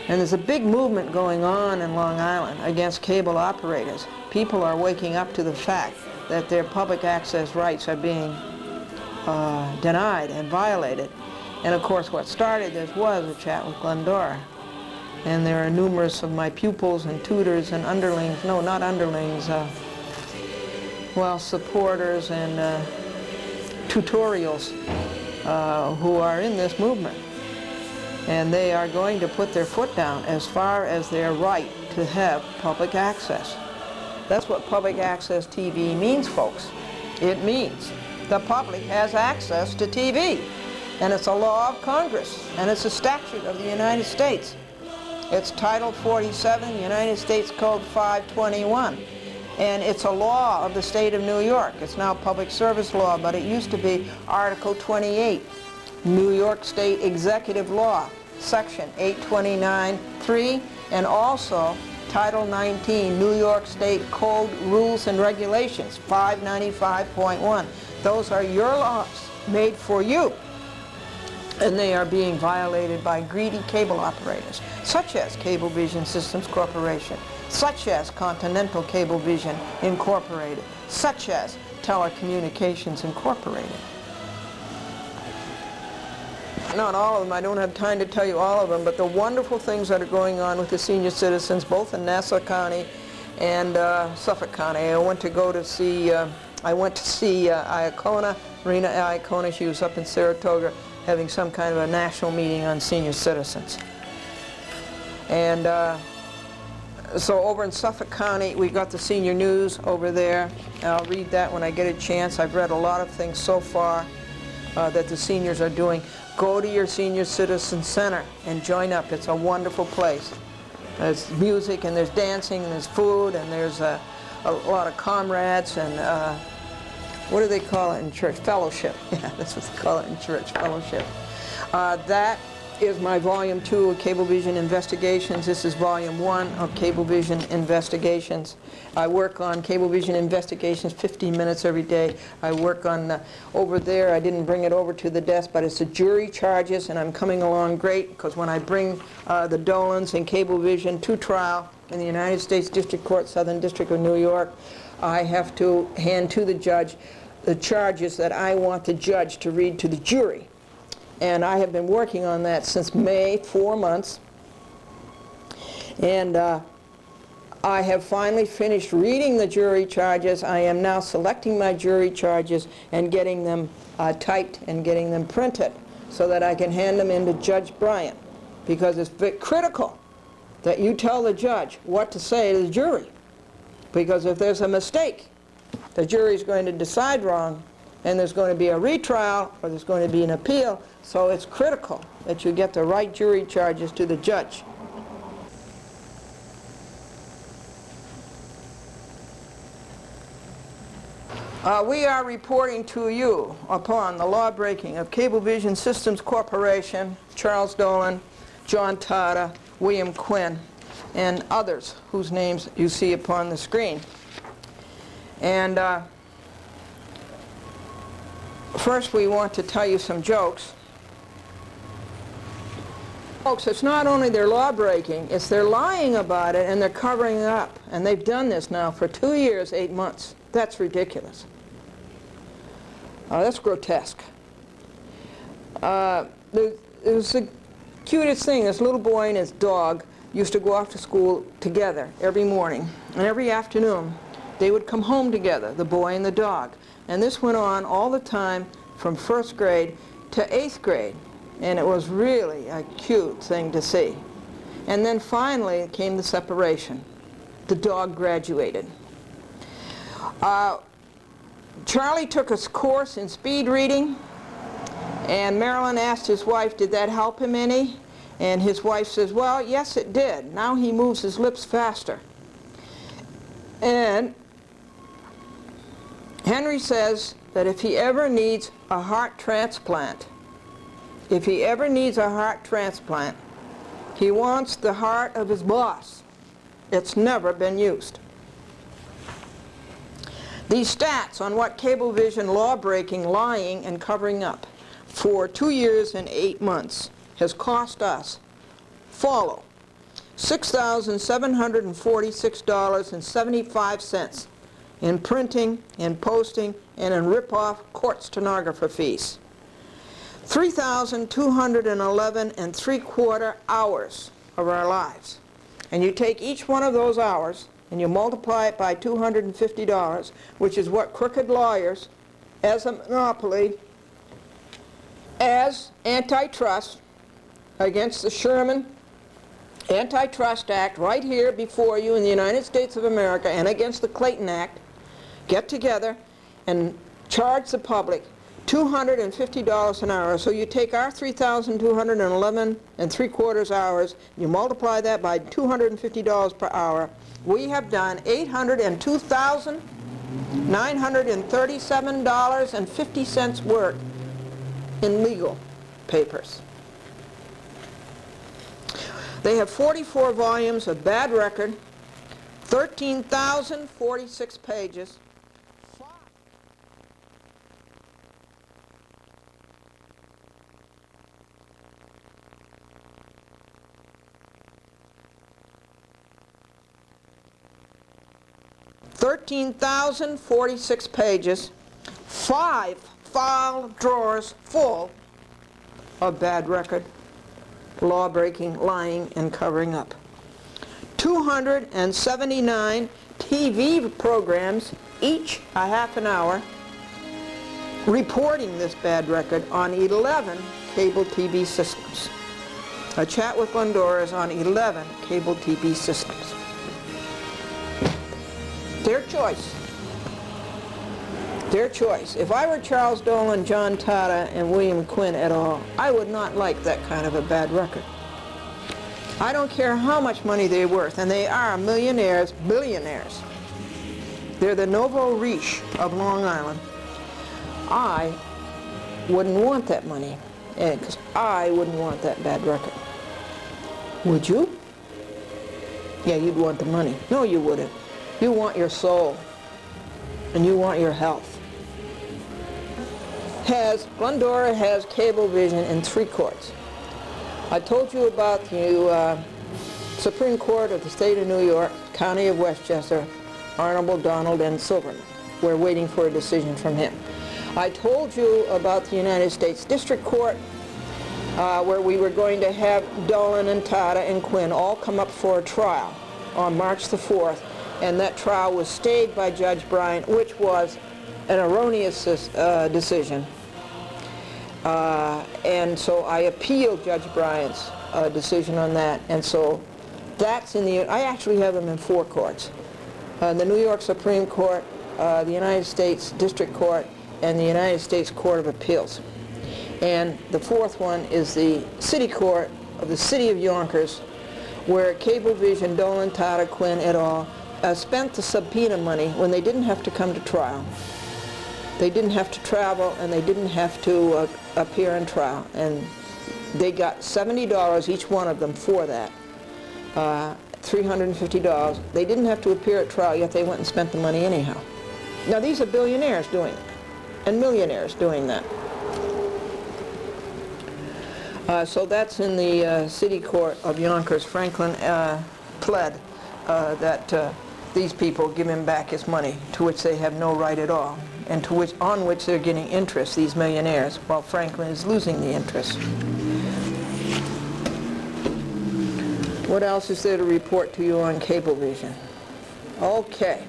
Speaker 1: And there's a big movement going on in Long Island against cable operators. People are waking up to the fact that their public access rights are being denied and violated. And of course what started this was a chat with Glendora. And there are numerous of my pupils and tutors and underlings, no, not underlings, well, supporters and tutorials who are in this movement. And they are going to put their foot down as far as their right to have public access. That's what public access TV means, folks. It means the public has access to TV. And it's a law of Congress, and it's a statute of the United States. It's Title 47, United States Code 521. And it's a law of the state of New York. It's now public service law, but it used to be Article 28. New York State Executive Law, Section 829(3), and also Title 19, New York State Code Rules and Regulations, 595.1. Those are your laws, made for you, and they are being violated by greedy cable operators, such as Cablevision Systems Corporation, such as Continental Cablevision Incorporated, such as Telecommunications Incorporated. Not all of them. I don't have time to tell you all of them, but the wonderful things that are going on with the senior citizens, both in Nassau County and Suffolk County. I went to see Iacona, Marina Iacona. She was up in Saratoga having some kind of a national meeting on senior citizens. And so over in Suffolk County, we got the senior news over there. I'll read that when I get a chance. I've read a lot of things so far that the seniors are doing. Go to your senior citizen center and join up. It's a wonderful place. There's music and there's dancing and there's food and there's a lot of comrades and what do they call it in church? Fellowship. Yeah, that's what they call it in church, fellowship. That is my Volume 2 of Cablevision Investigations. This is Volume 1 of Cablevision Investigations. I work on Cablevision Investigations 15 minutes every day. I work on, over there, I didn't bring it over to the desk, but it's the jury charges, and I'm coming along great, because when I bring the Dolans and Cablevision to trial in the United States District Court, Southern District of New York, I have to hand to the judge the charges that I want the judge to read to the jury. And I have been working on that since May, 4 months. And I have finally finished reading the jury charges. I am now selecting my jury charges and getting them typed and getting them printed so that I can hand them in to Judge Bryant. Because it's critical that you tell the judge what to say to the jury. Because if there's a mistake, the jury is going to decide wrong, and there's going to be a retrial or there's going to be an appeal. So it's critical that you get the right jury charges to the judge. We are reporting to you upon the law-breaking of Cablevision Systems Corporation, Charles Dolan, John Tata, William Quinn, and others whose names you see upon the screen. And first we want to tell you some jokes. Folks, it's not only their law-breaking, it's they're lying about it and they're covering it up. And they've done this now for 2 years, 8 months. That's ridiculous. That's grotesque. It was the cutest thing. This little boy and his dog used to go off to school together every morning. And every afternoon, they would come home together, the boy and the dog. And this went on all the time from 1st grade to 8th grade. And it was really a cute thing to see. And then finally came the separation. The dog graduated. Charlie took a course in speed reading, and Marilyn asked his wife, did that help him any? And his wife says, well, yes, it did. Now he moves his lips faster. And Henry says that if he ever needs a heart transplant, he wants the heart of his boss. It's never been used. These stats on what Cablevision law-breaking, lying, and covering up for 2 years and 8 months has cost us follow: $6,746.75 in printing, in posting, and in rip-off court stenographer fees. 3,211 3/4 hours of our lives. And you take each one of those hours and you multiply it by $250, which is what crooked lawyers, as a monopoly, as antitrust against the Sherman Antitrust Act right here before you in the United States of America, and against the Clayton Act, get together and charge the public $250 an hour. So you take our 3,211 3/4 hours, you multiply that by $250 per hour, we have done $802,937.50 work in legal papers. They have 44 volumes of bad record, 13,046 pages. 13,046 pages, 5 file drawers full of bad record, law-breaking, lying, and covering up. 279 TV programs, each a half an hour, reporting this bad record on 11 cable TV systems. A Chat with Glendora is on 11 cable TV systems. Their choice. Their choice. If I were Charles Dolan, John Tata, and William Quinn et al., I would not like that kind of a bad record. I don't care how much money they're worth, and they are millionaires, billionaires. They're the nouveau riche of Long Island. I wouldn't want that money, because I wouldn't want that bad record. Would you? Yeah, you'd want the money. No, you wouldn't. You want your soul, and you want your health. Glendora has Cablevision in 3 courts. I told you about the Supreme Court of the State of New York, County of Westchester, Honorable Donald N. Silverman. We're waiting for a decision from him. I told you about the United States District Court, where we were going to have Dolan and Tata and Quinn all come up for a trial on March the 4th, and that trial was stayed by Judge Bryant, which was an erroneous decision. And so I appealed Judge Bryant's decision on that, and so that's in the, I actually have them in 4 courts. The New York Supreme Court, the United States District Court, and the United States Court of Appeals. And the 4th one is the City Court of the City of Yonkers, where Cablevision, Dolan, Tata, Quinn et al. Spent the subpoena money when they didn't have to come to trial. They didn't have to travel, and they didn't have to appear in trial. And they got $70 each one of them for that, $350. They didn't have to appear at trial, yet they went and spent the money anyhow. Now these are billionaires doing it, and millionaires doing that. So that's in the City Court of Yonkers. Franklin pled that these people give him back his money, to which they have no right at all, and on which they're getting interest, these millionaires, while Franklin is losing the interest. What else is there to report to you on Cablevision? Okay.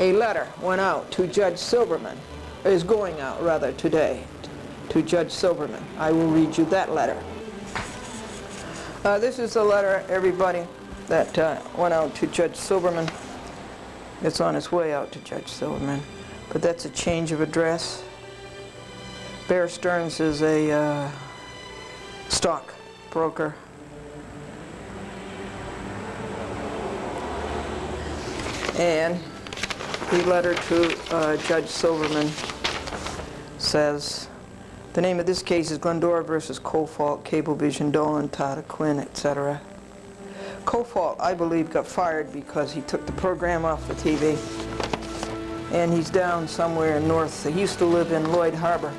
Speaker 1: A letter went out to Judge Silverman, is going out rather today, to Judge Silverman. I will read you that letter. This is the letter, everybody, that went out to Judge Silverman. It's on its way out to Judge Silverman, but that's a change of address. Bear Stearns is a stock broker. And the letter to Judge Silverman says, the name of this case is Glendora versus Cofault, Cablevision, Dolan, Tata, Quinn, etc. Cofault, I believe, got fired because he took the program off the TV. And he's down somewhere in North, he used to live in Lloyd Harbor.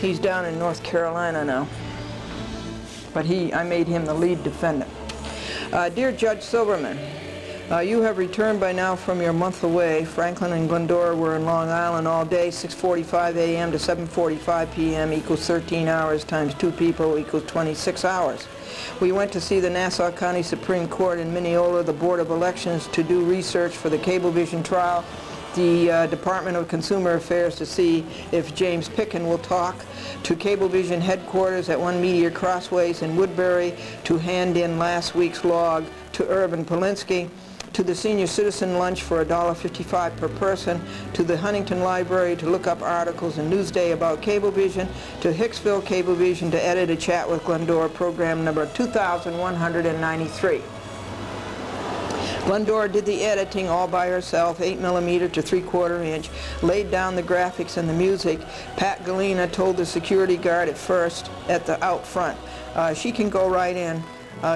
Speaker 1: He's down in North Carolina now. But I made him the lead defendant. Dear Judge Silverman, you have returned by now from your month away. Franklin and Glendora were in Long Island all day, 6:45 a.m. to 7:45 p.m. equals 13 hours times 2 people equals 26 hours. We went to see the Nassau County Supreme Court in Mineola, the Board of Elections, to do research for the Cablevision trial, the Department of Consumer Affairs to see if James Picken will talk, to Cablevision headquarters at One Meteor Crossways in Woodbury to hand in last week's log to Urban Polinsky, to the senior citizen lunch for $1.55 per person, to the Huntington Library to look up articles in Newsday about Cablevision, to Hicksville Cablevision to edit a Chat with Glendora program number 2193. Glendora did the editing all by herself, 8mm to 3/4 inch, laid down the graphics and the music. Pat Galena told the security guard at first, at the out front, she can go right in.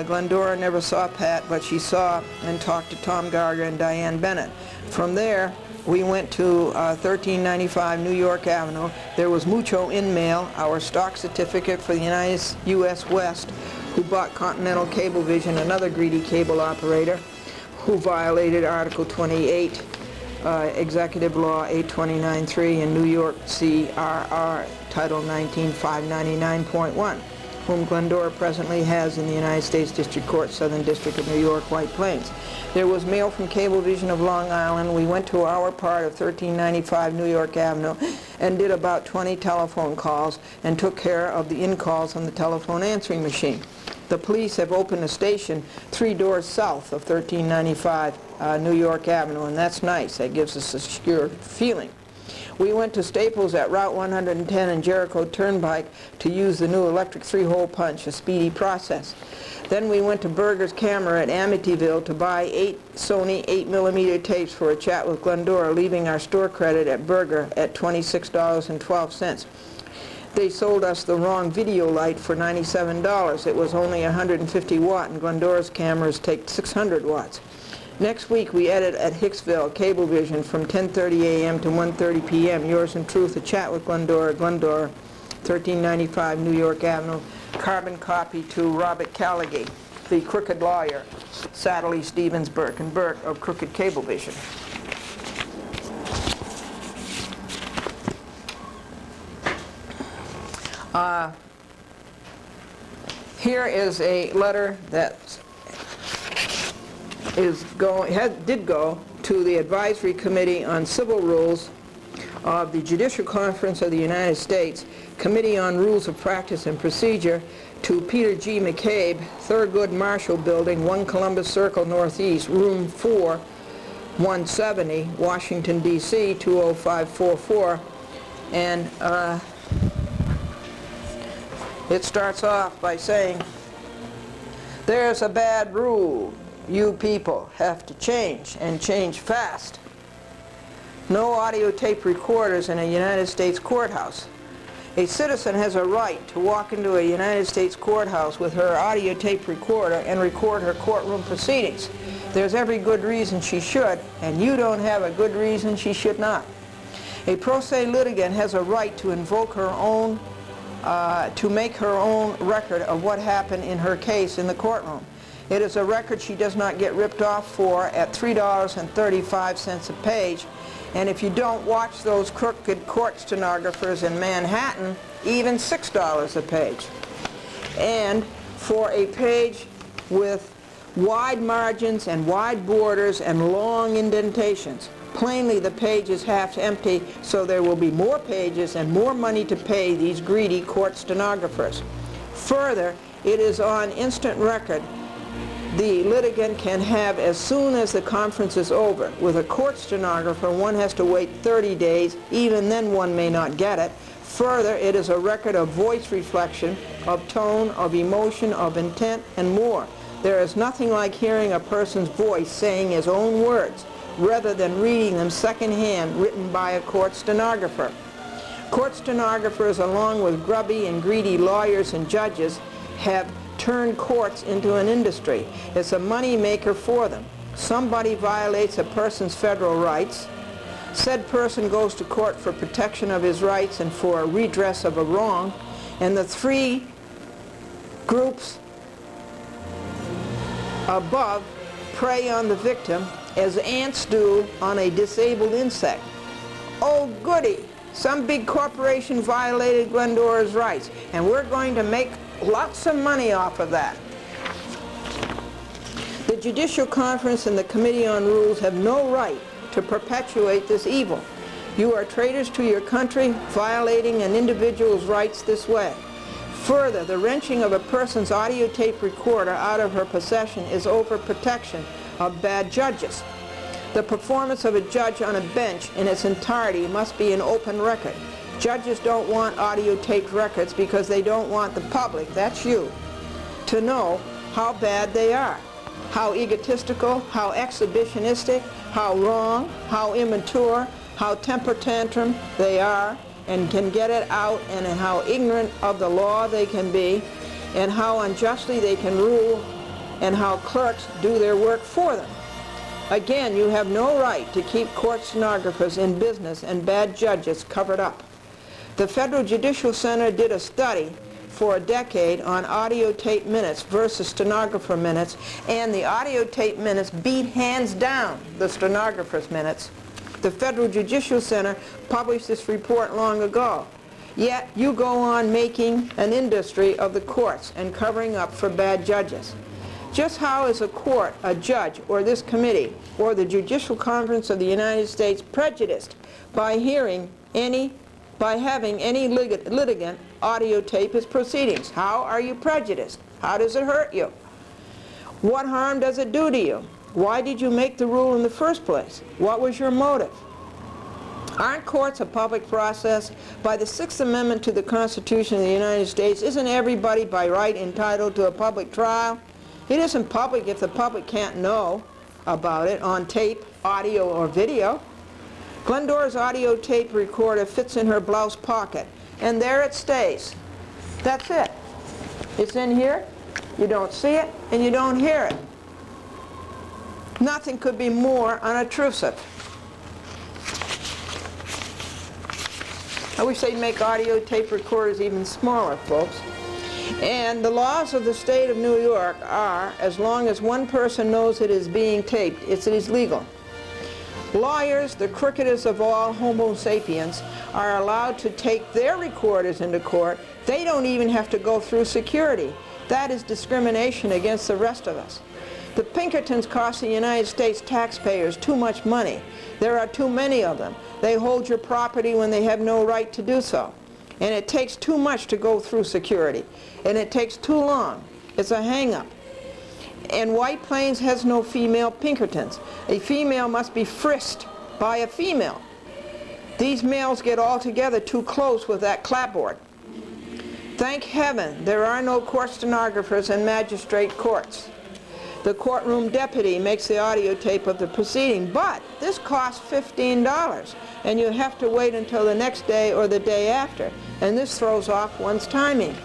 Speaker 1: Glendora never saw Pat, but she saw and talked to Tom Garger and Diane Bennett. From there, we went to 1395 New York Avenue. There was Mucho in mail, our stock certificate for the U.S. West, who bought Continental Cablevision, another greedy cable operator, who violated Article 28. Executive Law 829.3 and New York CRR Title 19.599.1, whom Glendora presently has in the United States District Court, Southern District of New York, White Plains. There was mail from Cablevision of Long Island. We went to our part of 1395 New York Avenue and did about 20 telephone calls and took care of the in-calls on the telephone answering machine. The police have opened a station 3 doors south of 1395 New York Avenue, and that's nice. That gives us a secure feeling. We went to Staples at Route 110 and Jericho Turnpike to use the new electric 3-hole punch, a speedy process. Then we went to Berger's Camera at Amityville to buy 8 Sony 8mm tapes for a chat with Glendora, leaving our store credit at Berger at $26.12. They sold us the wrong video light for $97. It was only 150 watt, and Glendora's cameras take 600 watts. Next week we edit at Hicksville, Cablevision, from 10:30 a.m. to 1:30 p.m. Yours in truth, a chat with Glendora, 1395 New York Avenue. Carbon copy to Robert Callaghan, the crooked lawyer, Satterley, Stevens, Burke and Burke of Crooked Cablevision. Here is a letter that did go to the Advisory Committee on Civil Rules of the Judicial Conference of the United States, Committee on Rules of Practice and Procedure, to Peter G. McCabe, Thurgood Marshall Building, 1 Columbus Circle Northeast, Room 4, 170, Washington, D.C., 20544. And it starts off by saying, "There's a bad rule you people have to change, and change fast. No audio tape recorders in a United States courthouse. A citizen has a right to walk into a United States courthouse with her audio tape recorder and record her courtroom proceedings. There's every good reason she should, and you don't have a good reason she should not. A pro se litigant has a right to invoke her own, to make her own record of what happened in her case in the courtroom. It is a record she does not get ripped off for at $3.35 a page, and if you don't watch those crooked court stenographers in Manhattan, even $6 a page. And for a page with wide margins and wide borders and long indentations. Plainly the page is half empty, so there will be more pages and more money to pay these greedy court stenographers. Further, it is on instant record the litigant can have as soon as the conference is over. With a court stenographer, one has to wait 30 days. Even then one may not get it. Further, it is a record of voice reflection, of tone, of emotion, of intent, and more. There is nothing like hearing a person's voice saying his own words, rather than reading them secondhand written by a court stenographer. Court stenographers, along with grubby and greedy lawyers and judges, have turned courts into an industry. It's a money maker for them. Somebody violates a person's federal rights. Said person goes to court for protection of his rights and for a redress of a wrong, and the 3 groups above prey on the victim as ants do on a disabled insect. Oh goody! Some big corporation violated Glendora's rights, and we're going to make lots of money off of that. The Judicial Conference and the Committee on Rules have no right to perpetuate this evil. You are traitors to your country, violating an individual's rights this way. Further, the wrenching of a person's audio tape recorder out of her possession is overprotection of bad judges. The performance of a judge on a bench in its entirety must be an open record. Judges don't want audio taped records because they don't want the public, that's you, to know how bad they are, how egotistical, how exhibitionistic, how wrong, how immature, how temper tantrum they are and can get it out, and how ignorant of the law they can be, and how unjustly they can rule, and how clerks do their work for them. Again, you have no right to keep court stenographers in business and bad judges covered up. The Federal Judicial Center did a study for a decade on audio tape minutes versus stenographer minutes, and the audio tape minutes beat hands down the stenographer's minutes. The Federal Judicial Center published this report long ago. Yet you go on making an industry of the courts and covering up for bad judges. Just how is a court, a judge, or this committee, or the Judicial Conference of the United States prejudiced by having any litigant audio tape his proceedings? How are you prejudiced? How does it hurt you? What harm does it do to you? Why did you make the rule in the first place? What was your motive? Aren't courts a public process? By the Sixth Amendment to the Constitution of the United States, isn't everybody by right entitled to a public trial? It isn't public if the public can't know about it on tape, audio, or video. Glendora's audio tape recorder fits in her blouse pocket, and there it stays. That's it. It's in here, you don't see it, and you don't hear it. Nothing could be more unobtrusive. I wish they'd make audio tape recorders even smaller, folks. And the laws of the state of New York are, as long as one person knows it is being taped, it is legal. Lawyers, the crookedest of all Homo sapiens, are allowed to take their recorders into court. They don't even have to go through security. That is discrimination against the rest of us. The Pinkertons cost the United States taxpayers too much money. There are too many of them. They hold your property when they have no right to do so. And it takes too much to go through security. And it takes too long. It's a hang-up. And White Plains has no female Pinkertons. A female must be frisked by a female. These males get altogether too close with that clapboard. Thank heaven there are no court stenographers in magistrate courts. The courtroom deputy makes the audio tape of the proceeding, but this costs $15, and you have to wait until the next day or the day after, and this throws off one's timing.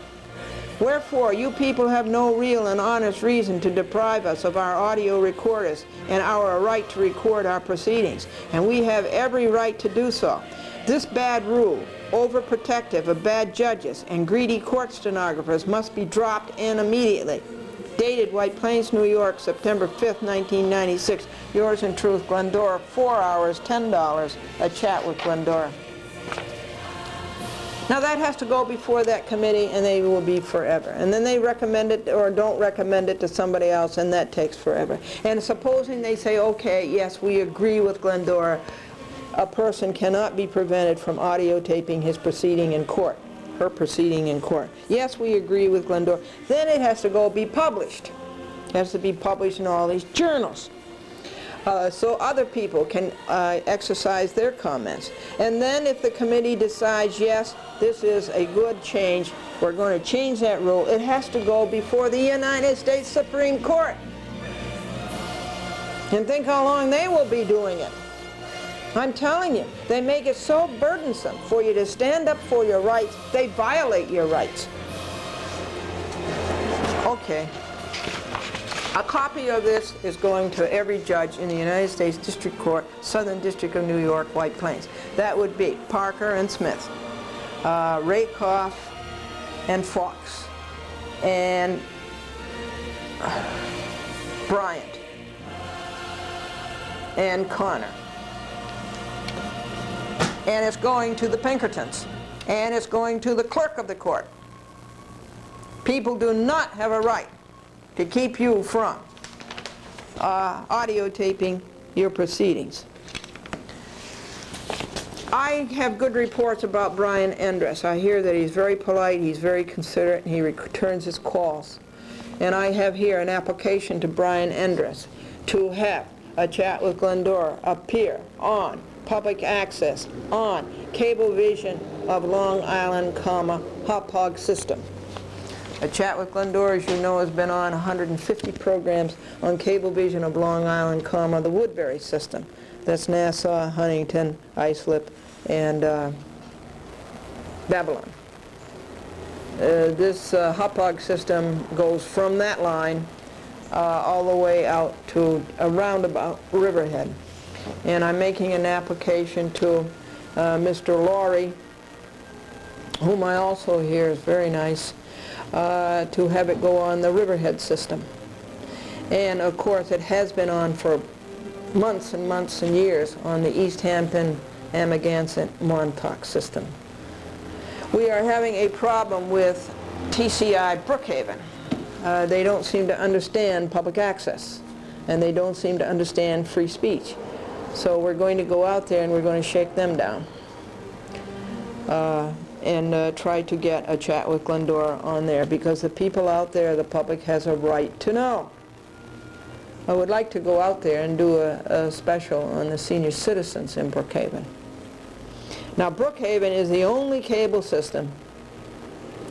Speaker 1: Wherefore, you people have no real and honest reason to deprive us of our audio recorders and our right to record our proceedings, and we have every right to do so. This bad rule, overprotective of bad judges and greedy court stenographers, must be dropped and immediately. Dated White Plains, New York, September 5th, 1996. Yours in truth, Glendora, 4 hours, $10, a chat with Glendora. Now that has to go before that committee, and they will be forever. And then they recommend it or don't recommend it to somebody else, and that takes forever. And supposing they say, okay, yes, we agree with Glendora, a person cannot be prevented from audio taping his proceeding in court. Her proceeding in court. Yes, we agree with Glendora. Then it has to go be published. It has to be published in all these journals. So other people can exercise their comments. And then if the committee decides, yes, this is a good change, we're going to change that rule, it has to go before the United States Supreme Court. And think how long they will be doing it. I'm telling you, they make it so burdensome for you to stand up for your rights, they violate your rights. Okay. A copy of this is going to every judge in the United States District Court, Southern District of New York, White Plains. That would be Parker and Smith, Rakoff and Fox, and Bryant, and Connor. And it's going to the Pinkertons, and it's going to the clerk of the court. People do not have a right to keep you from audio taping your proceedings. I have good reports about Brian Endress. I hear that he's very polite, he's very considerate, and he returns his calls. And I have here an application to Brian Endress to have a chat with Glendora appear on public access on Cablevision of Long Island, Hauppauge system. A chat with Glendora, as you know, has been on 150 programs on Cablevision of Long Island, the Woodbury system. That's Nassau, Huntington, Islip, and Babylon. This Hauppauge system goes from that line all the way out to around about Riverhead. And I'm making an application to Mr. Laurie, whom I also hear is very nice, to have it go on the Riverhead system. And of course it has been on for months and months and years on the East Hampton, Amagansett, Montauk system. We are having a problem with TCI Brookhaven. They don't seem to understand public access, and they don't seem to understand free speech. So we're going to go out there and we're going to shake them down and try to get a chat with Glendora on there, because the people out there, the public, has a right to know. I would like to go out there and do a special on the senior citizens in Brookhaven. Now, Brookhaven is the only cable system,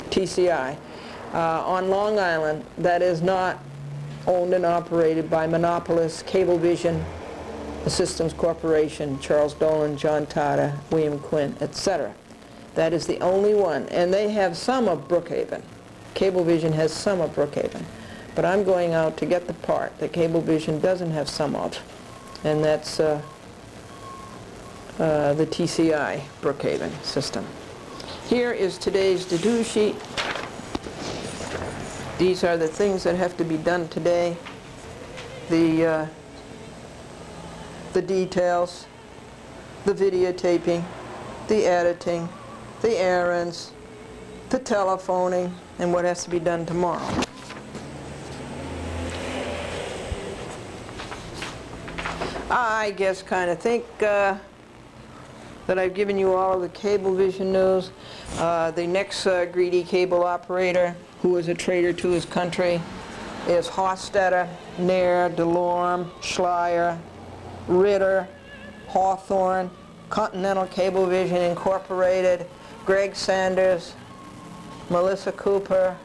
Speaker 1: TCI, on Long Island that is not owned and operated by monopolists, Cablevision, the Systems Corporation, Charles Dolan, John Tata, William Quinn, etc. That is the only one, and they have some of Brookhaven. Cablevision has some of Brookhaven, but I'm going out to get the part that Cablevision doesn't have some of, and that's the TCI Brookhaven system. Here is today's to-do sheet. These are the things that have to be done today. The details, the videotaping, the editing, the errands, the telephoning, and what has to be done tomorrow. I guess kind of think that I've given you all of the Cablevision news. The next greedy cable operator, who is a traitor to his country, is Hofstadter, Nair, DeLorme, Schleier, Ritter, Hawthorne, Continental Cablevision Incorporated, Greg Sanders, Melissa Cooper,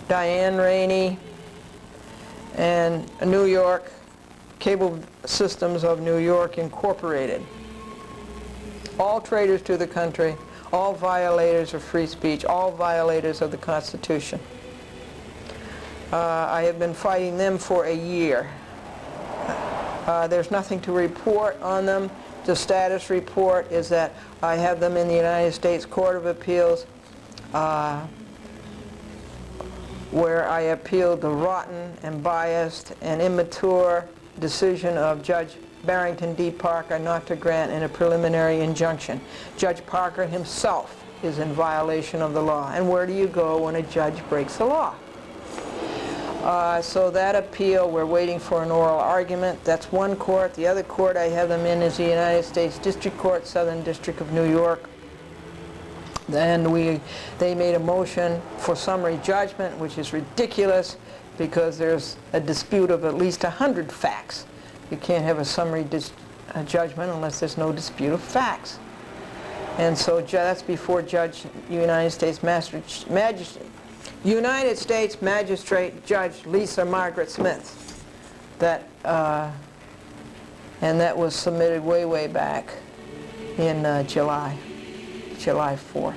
Speaker 1: Diane Rainey, and New York Cable Systems of New York Incorporated. All traitors to the country, all violators of free speech, all violators of the Constitution. I have been fighting them for a year. There's nothing to report on them. The status report is that I have them in the United States Court of Appeals, where I appealed the rotten and biased and immature decision of Judge Barrington D. Parker not to grant a preliminary injunction. Judge Parker himself is in violation of the law. And where do you go when a judge breaks the law? So that appeal, we're waiting for an oral argument. That's one court. The other court I have them in is the United States District Court, Southern District of New York. Then they made a motion for summary judgment, which is ridiculous because there's a dispute of at least 100 facts. You can't have a summary judgment unless there's no dispute of facts. And so that's before United States Magistrate Judge Lisa Margaret Smith. And that was submitted way back in July 4th.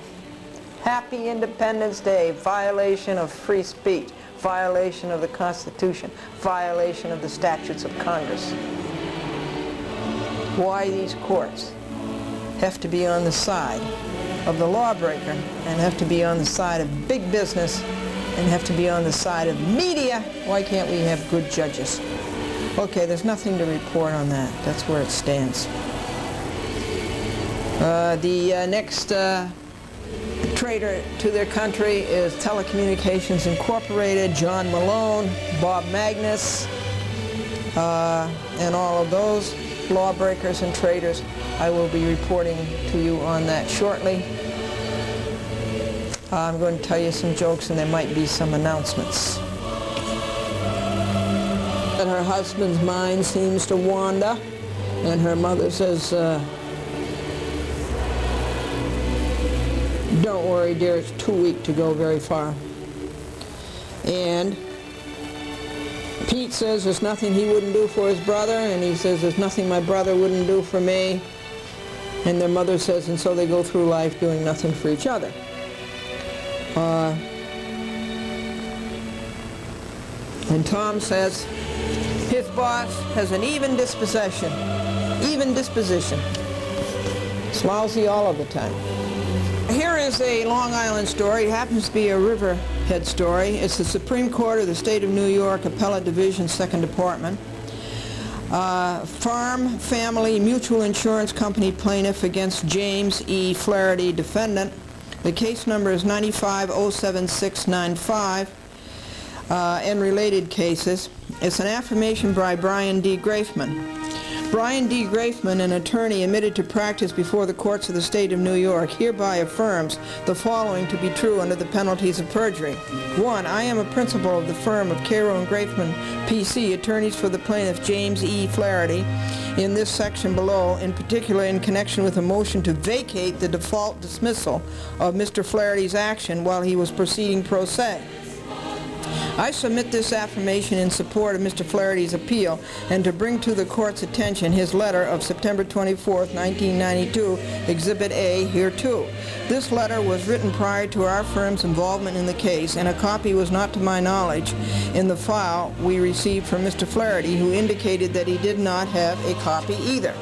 Speaker 1: Happy Independence Day. Violation of free speech. Violation of the Constitution. Violation of the statutes of Congress. Why these courts have to be on the side of the lawbreaker and have to be on the side of big business and have to be on the side of media. Why can't we have good judges? Okay, there's nothing to report on that. That's where it stands. The next traitor to their country is Telecommunications Incorporated, John Malone, Bob Magnus, and all of those lawbreakers and traitors. I will be reporting to you on that shortly. I'm going to tell you some jokes and there might be some announcements. And her husband's mind seems to wander, and her mother says, don't worry, dear, it's too weak to go very far. And Pete says there's nothing he wouldn't do for his brother, and he says there's nothing my brother wouldn't do for me. And their mother says, and so they go through life doing nothing for each other. And Tom says his boss has an even disposition. It's lousy all of the time. Here is a Long Island story. It happens to be a Riverhead story. It's the Supreme Court of the State of New York, Appellate Division, 2nd Department. Farm Family Mutual Insurance Company plaintiff against James E. Flaherty, defendant. The case number is 9507695, and related cases. It's an affirmation by Brian D. Grafman. Brian D. Grafman, an attorney admitted to practice before the courts of the state of New York, hereby affirms the following to be true under the penalties of perjury. 1. I am a principal of the firm of Cairo and Grafman, P.C., attorneys for the plaintiff James E. Flaherty, in this section below, in particular in connection with a motion to vacate the default dismissal of Mr. Flaherty's action while he was proceeding pro se. I submit this affirmation in support of Mr. Flaherty's appeal and to bring to the court's attention his letter of September 24, 1992, Exhibit A, hereto. This letter was written prior to our firm's involvement in the case, and a copy was not to my knowledge in the file we received from Mr. Flaherty, who indicated that he did not have a copy either.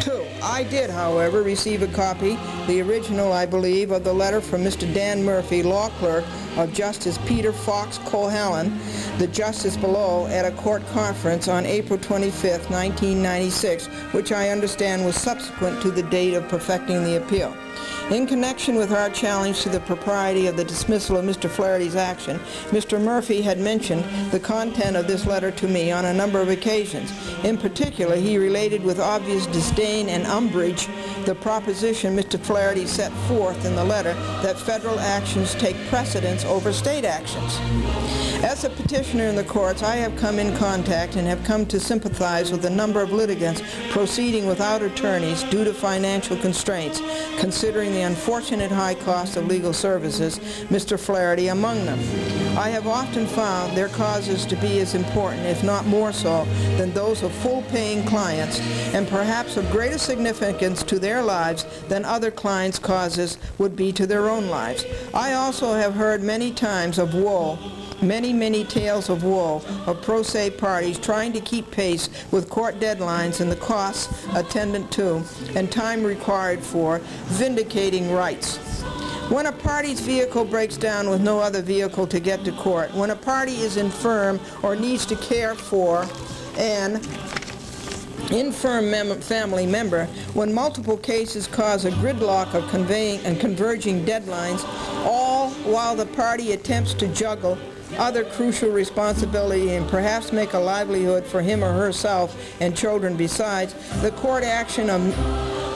Speaker 1: 2. I did, however, receive a copy, the original, I believe, of the letter from Mr. Dan Murphy, law clerk of Justice Peter Fox Cohalan, the justice below, at a court conference on April 25, 1996, which I understand was subsequent to the date of perfecting the appeal. In connection with our challenge to the propriety of the dismissal of Mr. Flaherty's action, Mr. Murphy had mentioned the content of this letter to me on a number of occasions. In particular, he related with obvious disdain and umbrage the proposition Mr. Flaherty set forth in the letter that federal actions take precedence over state actions. As a petitioner in the courts, I have come in contact and have come to sympathize with a number of litigants proceeding without attorneys due to financial constraints, considering the unfortunate high cost of legal services, Mr. Flaherty among them. I have often found their causes to be as important, if not more so, than those of full-paying clients, and perhaps of greater significance to their lives than other clients' causes would be to their own lives. I also have heard many times of woe, many tales of woe of pro se parties trying to keep pace with court deadlines and the costs attendant to and time required for vindicating rights. When a party's vehicle breaks down with no other vehicle to get to court, when a party is infirm or needs to care for an infirm family member, when multiple cases cause a gridlock of conveying and converging deadlines, all while the party attempts to juggle other crucial responsibility and perhaps make a livelihood for him or herself and children besides, the court action of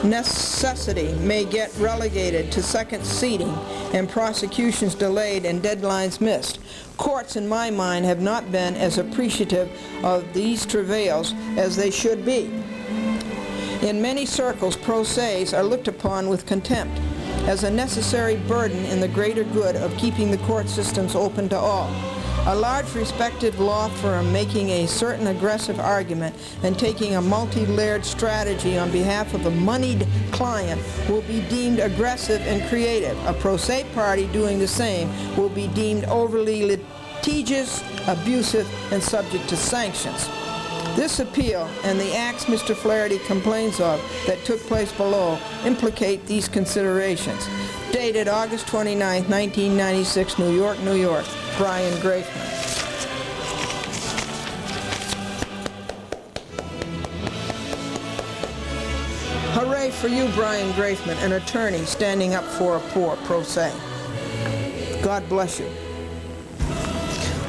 Speaker 1: necessity may get relegated to second seating and prosecutions delayed and deadlines missed. Courts, in my mind, have not been as appreciative of these travails as they should be. In many circles, pro ses are looked upon with contempt as a necessary burden in the greater good of keeping the court systems open to all. A large respected law firm making a certain aggressive argument and taking a multi-layered strategy on behalf of a moneyed client will be deemed aggressive and creative. A pro se party doing the same will be deemed overly litigious, abusive, and subject to sanctions. This appeal and the acts Mr. Flaherty complains of that took place below implicate these considerations. Dated August 29, 1996, New York, New York. Brian Grafman. Hooray for you, Brian Grafman, an attorney standing up for a poor pro se. God bless you.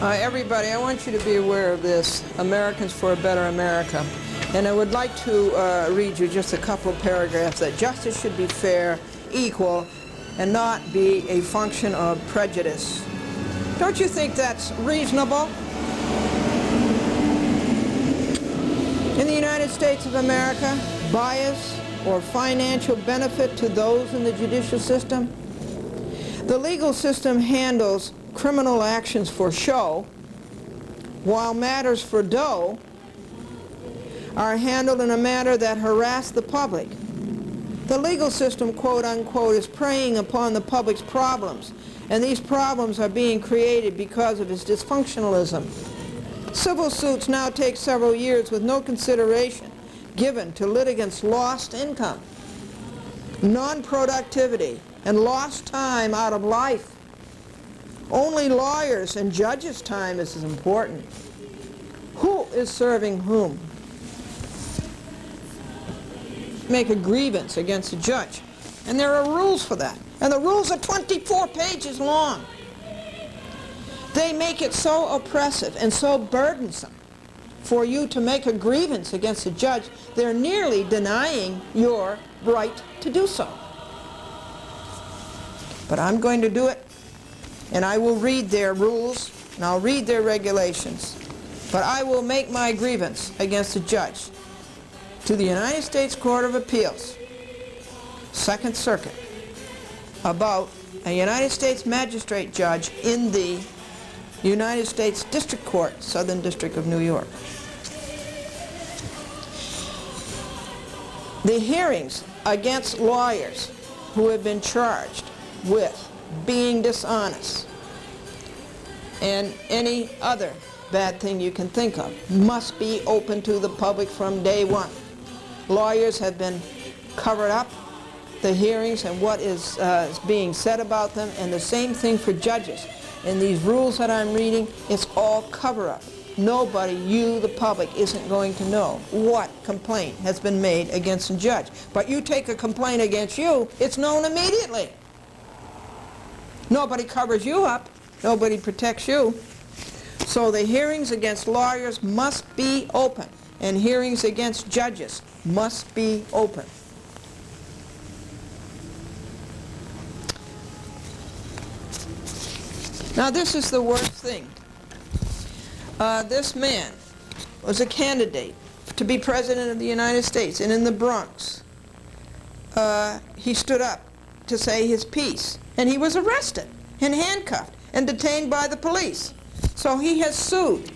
Speaker 1: Everybody, I want you to be aware of this, Americans for a Better America. And I would like to read you just a couple of paragraphs that justice should be fair, equal, and not be a function of prejudice. Don't you think that's reasonable? In the United States of America, bias or financial benefit to those in the judicial system? The legal system handles criminal actions for show, while matters for dough are handled in a manner that harass the public. The legal system, quote unquote, is preying upon the public's problems, and these problems are being created because of its dysfunctionalism. Civil suits now take several years with no consideration given to litigants' lost income, non-productivity, and lost time out of life. Only lawyers' and judges' time is as important. Who is serving whom? Make a grievance against a judge. And there are rules for that. And the rules are 24 pages long. They make it so oppressive and so burdensome for you to make a grievance against a judge, they're nearly denying your right to do so. But I'm going to do it, and I will read their rules, and I'll read their regulations, but I will make my grievance against a judge to the United States Court of Appeals, Second Circuit, about a United States magistrate judge in the United States District Court, Southern District of New York. The hearings against lawyers who have been charged with being dishonest and any other bad thing you can think of must be open to the public from day one. Lawyers have been covered up, the hearings and what is being said about them, and the same thing for judges. In these rules that I'm reading, it's all cover-up. Nobody, you, the public, isn't going to know what complaint has been made against a judge. But you take a complaint against you, it's known immediately. Nobody covers you up. Nobody protects you. So the hearings against lawyers must be open, and hearings against judges must be open. Now this is the worst thing. This man was a candidate to be President of the United States, and in the Bronx he stood up to say his piece, and he was arrested and handcuffed and detained by the police. So he has sued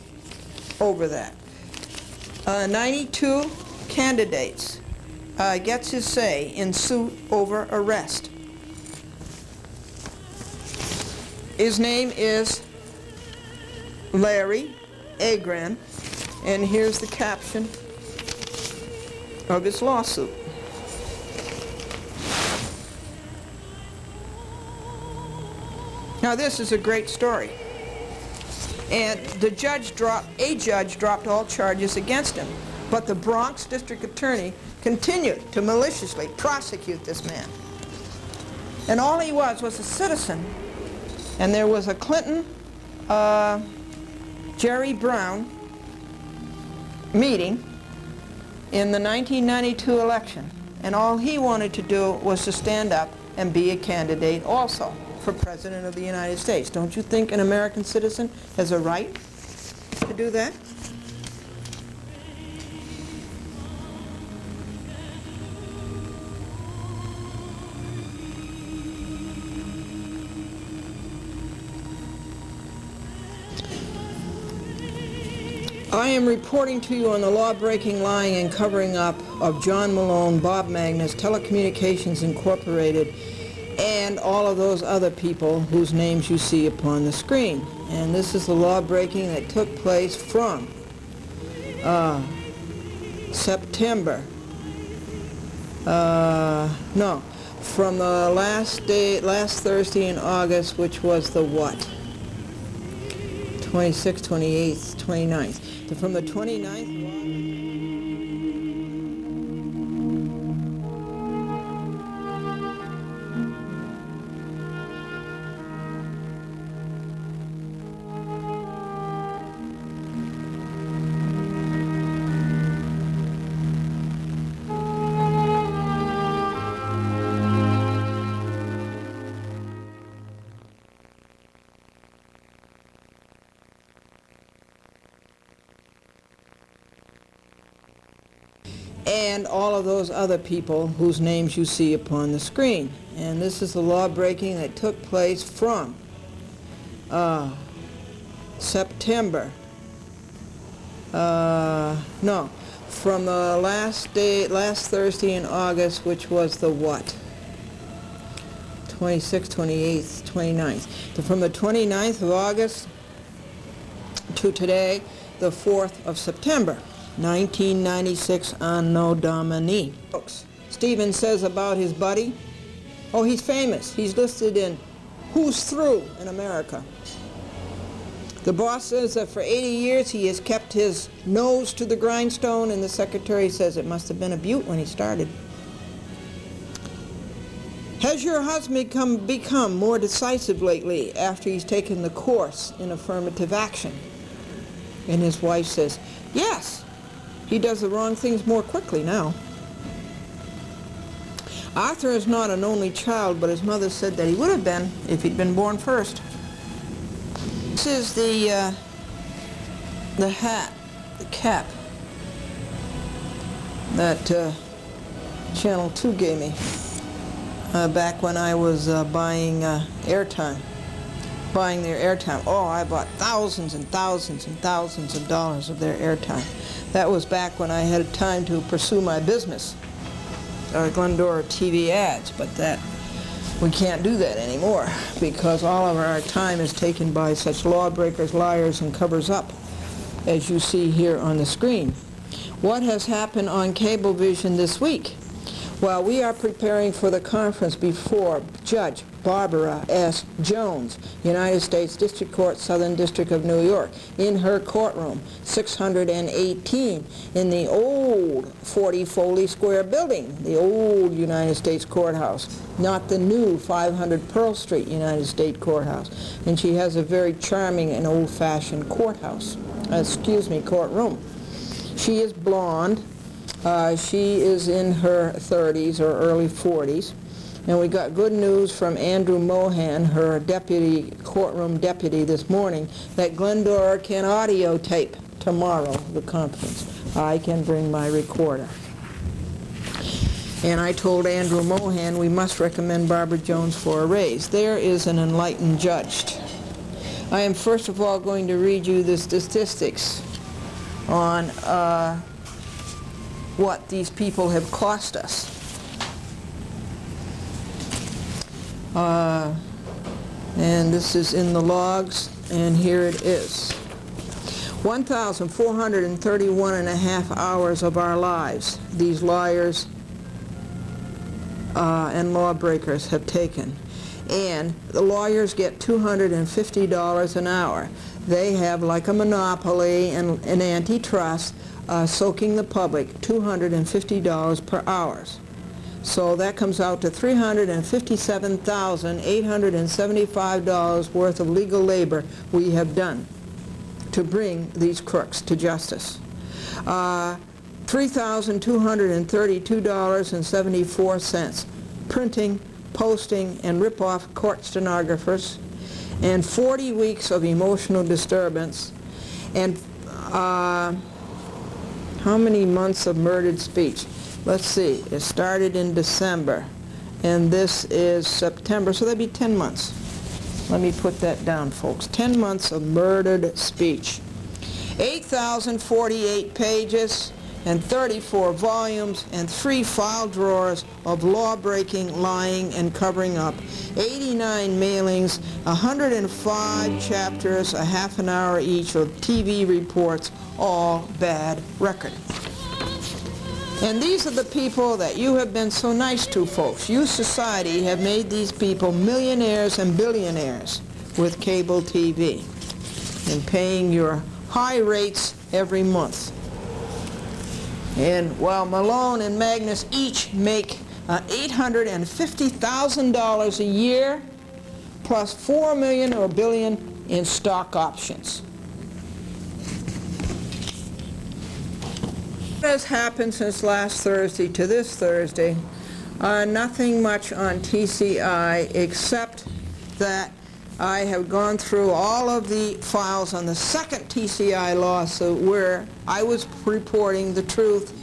Speaker 1: over that. 92 candidates gets his say in suit over arrest. His name is Larry Agran, and here's the caption of his lawsuit. Now this is a great story, and a judge dropped all charges against him, but the Bronx district attorney continued to maliciously prosecute this man. And all he was a citizen, and there was a Clinton Jerry Brown meeting in the 1992 election, and all he wanted to do was to stand up and be a candidate also for President of the United States. Don't you think an American citizen has a right to do that? I am reporting to you on the law-breaking, lying, and covering up of John Malone, Bob Magnus, Telecommunications Incorporated, and all of those other people whose names you see upon the screen. And this is the law-breaking that took place from September. From the last Thursday in August, which was the what? 26th, 28th, 29th. From the 29th and all of those other people whose names you see upon the screen. And this is the law-breaking that took place from September. From the last Thursday in August, which was the what? 26th, 28th, 29th. So from the 29th of August to today, the 4th of September. 1996 Anno Domini. Stephen says about his buddy, oh, he's famous. He's listed in Who's Through in America. The boss says that for 80 years he has kept his nose to the grindstone, and the secretary says it must have been a beaut when he started. Has your husband become more decisive lately after he's taken the course in affirmative action? And his wife says, yes, he does the wrong things more quickly now. Arthur is not an only child, but his mother said that he would have been if he'd been born first. This is the hat, the cap that Channel 2 gave me back when I was buying their airtime. Oh, I bought thousands and thousands and thousands of dollars of their airtime. That was back when I had time to pursue my business, Glendora TV ads, but we can't do that anymore because all of our time is taken by such lawbreakers, liars, and covers-up, as you see here on the screen. What has happened on Cablevision this week? Well, we are preparing for the conference before Judge Barbara S. Jones, United States District Court, Southern District of New York, in her courtroom, 618, in the old 40 Foley Square building, the old United States Courthouse, not the new 500 Pearl Street United States Courthouse. And she has a very charming and old-fashioned courtroom. She is blonde. She is in her 30s or early 40s. And we got good news from Andrew Mohan, her courtroom deputy this morning, that Glendora can audio tape tomorrow the conference. I can bring my recorder. And I told Andrew Mohan we must recommend Barbara Jones for a raise. There is an enlightened judge. I am first of all going to read you the statistics on what these people have cost us. And this is in the logs, and here it is. 1,431 and a half hours of our lives these liars and lawbreakers have taken. And the lawyers get $250 an hour. They have, like a monopoly and an antitrust, soaking the public, $250 per hour. So that comes out to $357,875 worth of legal labor we have done to bring these crooks to justice. $3,232.74 printing, posting, and rip-off court stenographers, and 40 weeks of emotional disturbance, and how many months of murdered speech? Let's see, it started in December, and this is September, so that'd be 10 months. Let me put that down, folks. 10 months of murdered speech. 8,048 pages and 34 volumes and 3 file drawers of law-breaking, lying, and covering up. 89 mailings, 105 chapters, a half an hour each of TV reports, all bad record. And these are the people that you have been so nice to, folks. You, society, have made these people millionaires and billionaires with cable TV and paying your high rates every month. And while Malone and Magnus each make $850,000 a year, plus $4 million or billion in stock options. What has happened since last Thursday to this Thursday? Nothing much on TCI, except that I have gone through all of the files on the second TCI lawsuit where I was reporting the truth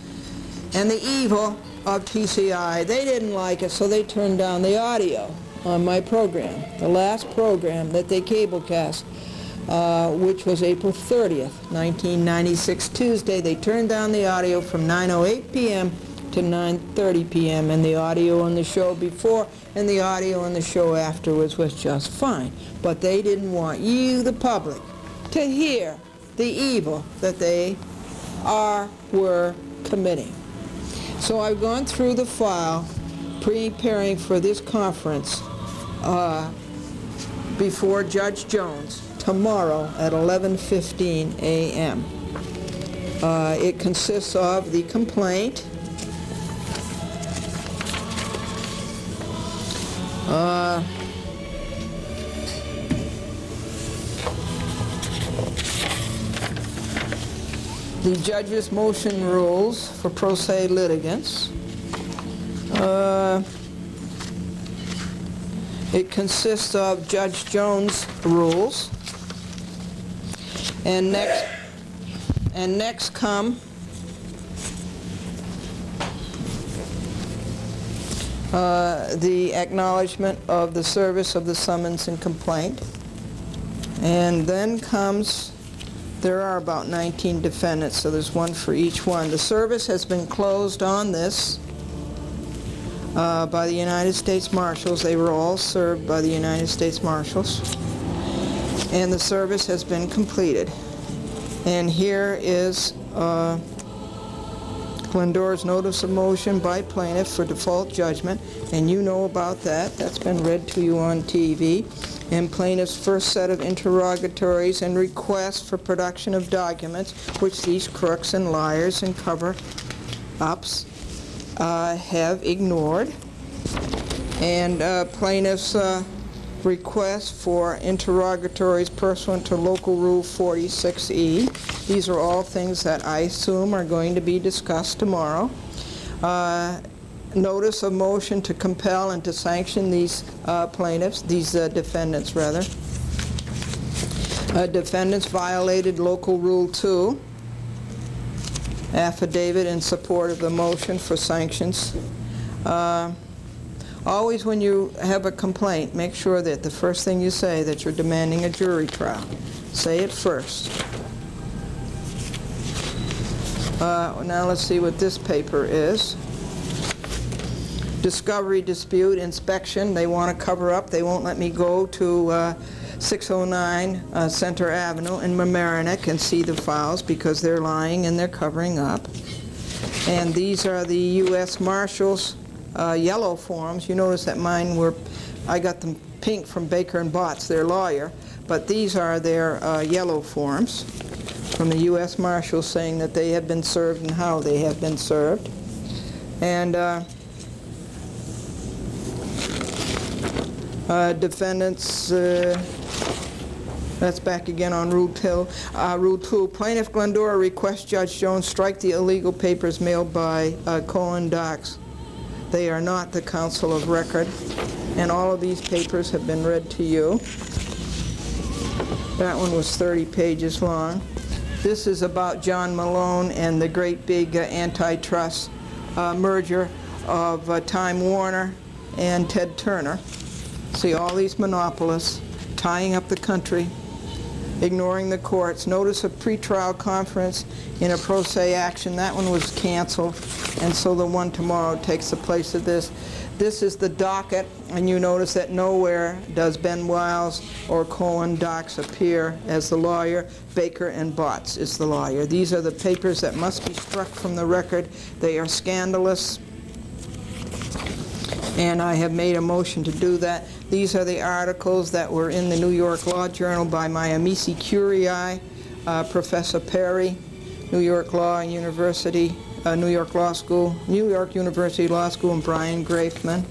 Speaker 1: and the evil of TCI. They didn't like it, so they turned down the audio on my program, the last program that they cablecast, which was April 30th, 1996, Tuesday. They turned down the audio from 9:08 p.m. to 9:30 p.m. and the audio on the show before and the audio on the show afterwards was just fine. But they didn't want you, the public, to hear the evil that they were committing. So I've gone through the file preparing for this conference before Judge Jones tomorrow at 11:15 a.m. It consists of the complaint, the judge's motion rules for pro se litigants. It consists of Judge Jones' rules. And next come the acknowledgement of the service of the summons and complaint. And then comes, there are about 19 defendants, so there's one for each one. The service has been closed on this by the United States Marshals. They were all served by the United States Marshals. And the service has been completed. And here is Glendora's notice of motion by plaintiff for default judgment, and you know about that. That's been read to you on TV. And plaintiff's first set of interrogatories and requests for production of documents, which these crooks and liars and cover-ups have ignored. And plaintiff's request for interrogatories pursuant to Local Rule 46E. These are all things that I assume are going to be discussed tomorrow. Notice of motion to compel and to sanction these plaintiffs, these defendants rather. Defendants violated Local Rule 2. Affidavit in support of the motion for sanctions. Always when you have a complaint, make sure that the first thing you say that you're demanding a jury trial. Say it first. Now let's see what this paper is. Discovery dispute, inspection. They want to cover up. They won't let me go to 609 Center Avenue in Mamaroneck and see the files because they're lying and they're covering up. And these are the U.S. Marshals yellow forms. You notice that mine were, I got them pink from Baker and Botts, their lawyer, but these are their yellow forms from the U.S. Marshals saying that they have been served and how they have been served. And defendants, that's back again on Rule 2. Rule 2, Plaintiff Glendora requests Judge Jones strike the illegal papers mailed by Cohen Docs. They are not the counsel of record, and all of these papers have been read to you. That one was 30 pages long. This is about John Malone and the great big antitrust merger of Time Warner and Ted Turner. See all these monopolists tying up the country, ignoring the courts. Notice a pretrial conference in a pro se action. That one was canceled, and so the one tomorrow takes the place of this. This is the docket, and you notice that nowhere does Ben Wiles or Cohen Docs appear as the lawyer. Baker and Botts is the lawyer. These are the papers that must be struck from the record. They are scandalous, and I have made a motion to do that. These are the articles that were in the New York Law Journal by my amici curiae, Professor Perry, New York Law University, New York Law School, New York University Law School, and Brian Grafman.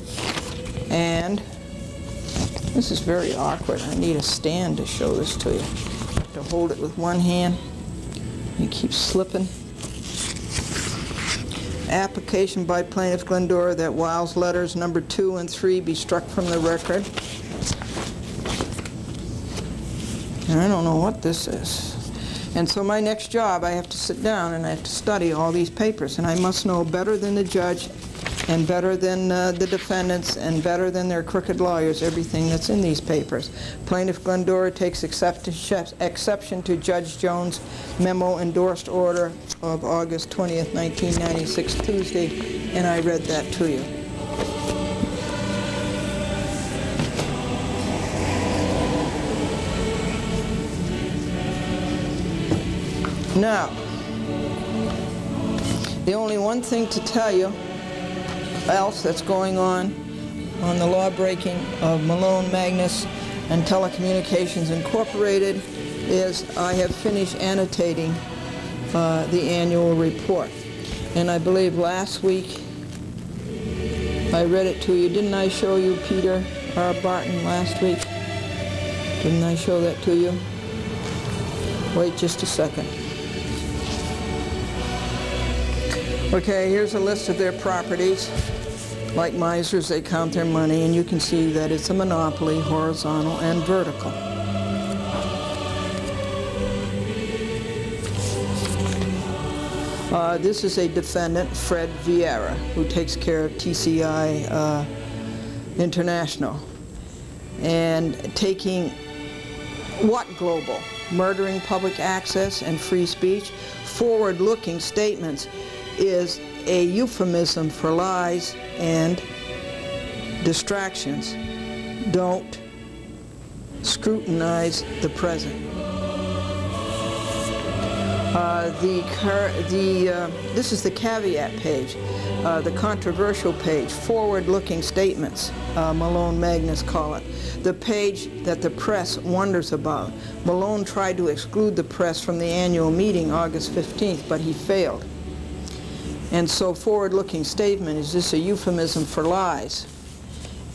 Speaker 1: And this is very awkward. I need a stand to show this to you. I have to hold it with one hand. It keeps slipping. Application by Plaintiff Glendora that Wiles letters number 2 and 3 be struck from the record. And I don't know what this is. And so my next job, I have to sit down and I have to study all these papers, and I must know better than the judge and better than the defendants and better than their crooked lawyers everything that's in these papers. Plaintiff Glendora takes exception to Judge Jones' memo endorsed order of August 20th, 1996, Tuesday, and I read that to you. Now, the only one thing to tell you else that's going on the law breaking of Malone, Magnus, and Telecommunications Incorporated is I have finished annotating the annual report. And I believe last week I read it to you. Didn't I show you Peter R. Barton last week? Didn't I show that to you? Wait just a second. Okay, here's a list of their properties. Like misers, they count their money, and you can see that it's a monopoly, horizontal and vertical. This is a defendant, Fred Vieira, who takes care of TCI International. And taking what global? Murdering public access and free speech? Forward-looking statements is a euphemism for lies and distractions. Don't scrutinize the present. This is the caveat page, the controversial page, forward-looking statements, Malone Magnus call it. The page that the press wonders about. Malone tried to exclude the press from the annual meeting August 15th, but he failed. And so forward-looking statement is this a euphemism for lies.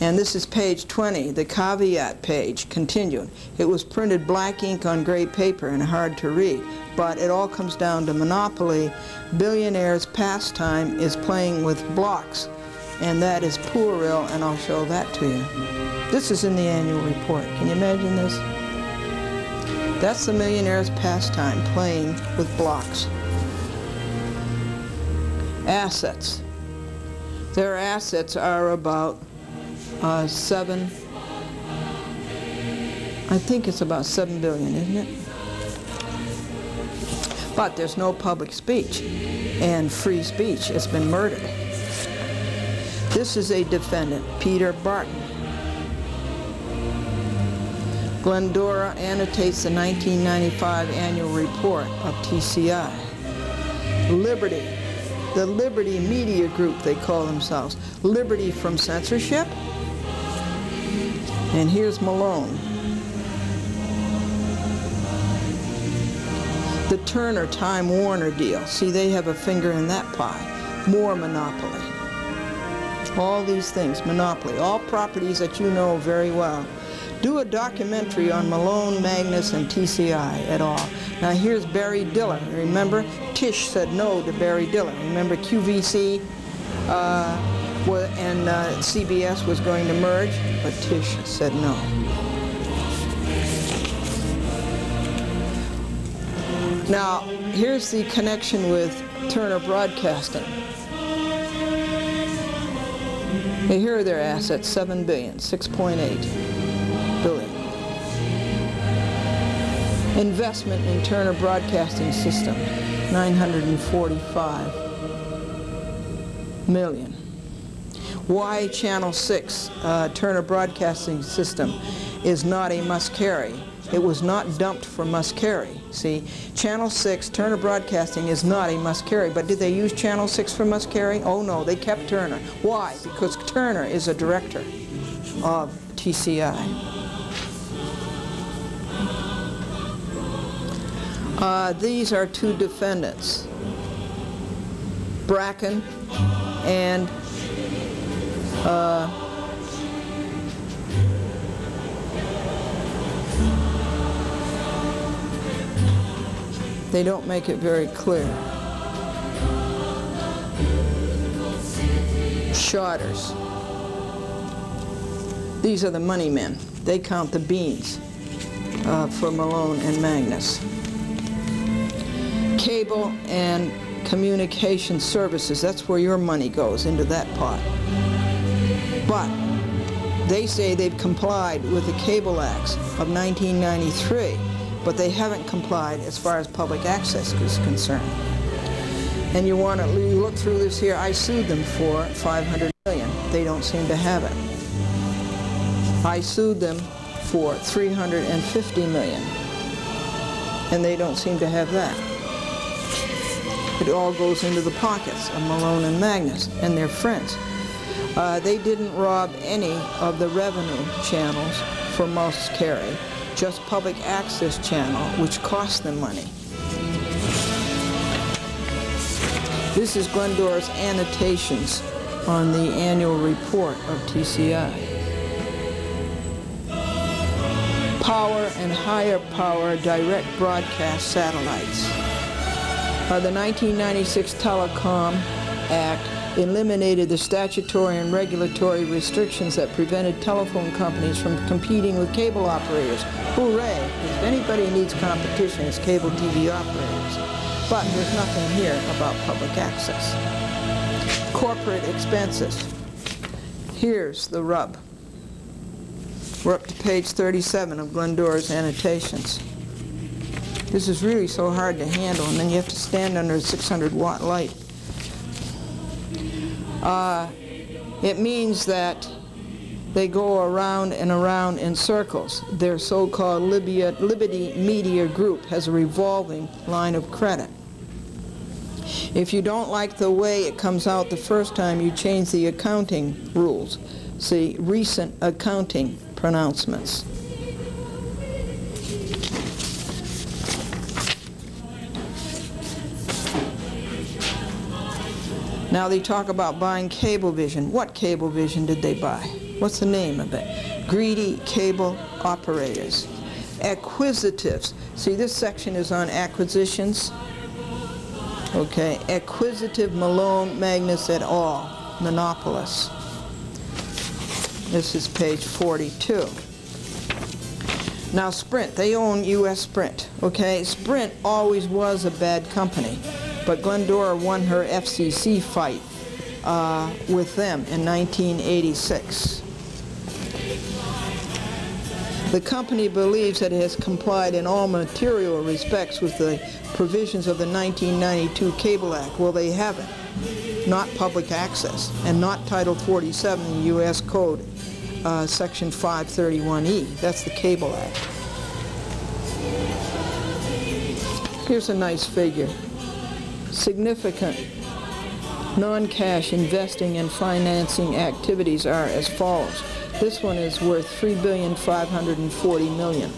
Speaker 1: And this is page 20, the caveat page, continued. It was printed black ink on gray paper and hard to read, but it all comes down to monopoly. Billionaires' pastime is playing with blocks, and that is pueril, and I'll show that to you. This is in the annual report. Can you imagine this? That's the millionaire's pastime, playing with blocks. Assets. Their assets are about I think it's about 7 billion, isn't it? But there's no public speech, and free speech has been murdered. This is a defendant, Peter Barton. Glendora annotates the 1995 annual report of TCI. Liberty. The Liberty Media Group, they call themselves. Liberty from censorship. And here's Malone. The Turner Time Warner deal. See, they have a finger in that pie. More monopoly. All these things, monopoly. All properties that you know very well. Do a documentary on Malone, Magnus, and TCI et al. Now here's Barry Diller. Remember, Tisch said no to Barry Diller. Remember QVC and CBS was going to merge, but Tisch said no. Now, here's the connection with Turner Broadcasting. Here are their assets, 7 billion, 6.8 billion. Investment in Turner Broadcasting System, 945 million. Why Channel 6 Turner Broadcasting System is not a must-carry. It was not dumped for must-carry. See, Channel 6 Turner Broadcasting is not a must-carry, but did they use Channel 6 for must-carry? Oh no, they kept Turner. Why? Because Turner is a director of TCI. These are two defendants, Bracken and they don't make it very clear. Shotters. These are the money men. They count the beans for Malone and Magnus. Cable and communication services, that's where your money goes, into that pot. But they say they've complied with the Cable Acts of 1993, but they haven't complied as far as public access is concerned. And you want to look through this here. I sued them for 500 million. They don't seem to have it. I sued them for 350 million, and they don't seem to have that. It all goes into the pockets of Malone and Magnus and their friends. They didn't rob any of the revenue channels for mouse carry, just public access channel, which cost them money. This is Glendora's annotations on the annual report of TCI. Power and higher power direct broadcast satellites. The 1996 Telecom Act eliminated the statutory and regulatory restrictions that prevented telephone companies from competing with cable operators. Hooray! If anybody needs competition, it's cable TV operators. But there's nothing here about public access. Corporate expenses. Here's the rub. We're up to page 37 of Glendora's annotations. This is really so hard to handle, and then you have to stand under a 600-watt light. It means that they go around and around in circles. Their so-called Liberty Media Group has a revolving line of credit. If you don't like the way it comes out the first time, you change the accounting rules. See, recent accounting pronouncements. Now they talk about buying Cablevision. What Cablevision did they buy? What's the name of it? Greedy cable operators. Acquisitives. See, this section is on acquisitions. Okay, acquisitive Malone, Magnus et al. Monopolists. This is page 42. Now Sprint, they own U.S. Sprint. Okay, Sprint always was a bad company, but Glendora won her FCC fight with them in 1986. The company believes that it has complied in all material respects with the provisions of the 1992 Cable Act. Well, they haven't. Not public access, and not Title 47 in the U.S. Code, Section 531E. That's the Cable Act. Here's a nice figure. Significant non-cash investing and financing activities are as follows. This one is worth $3,540,000,000.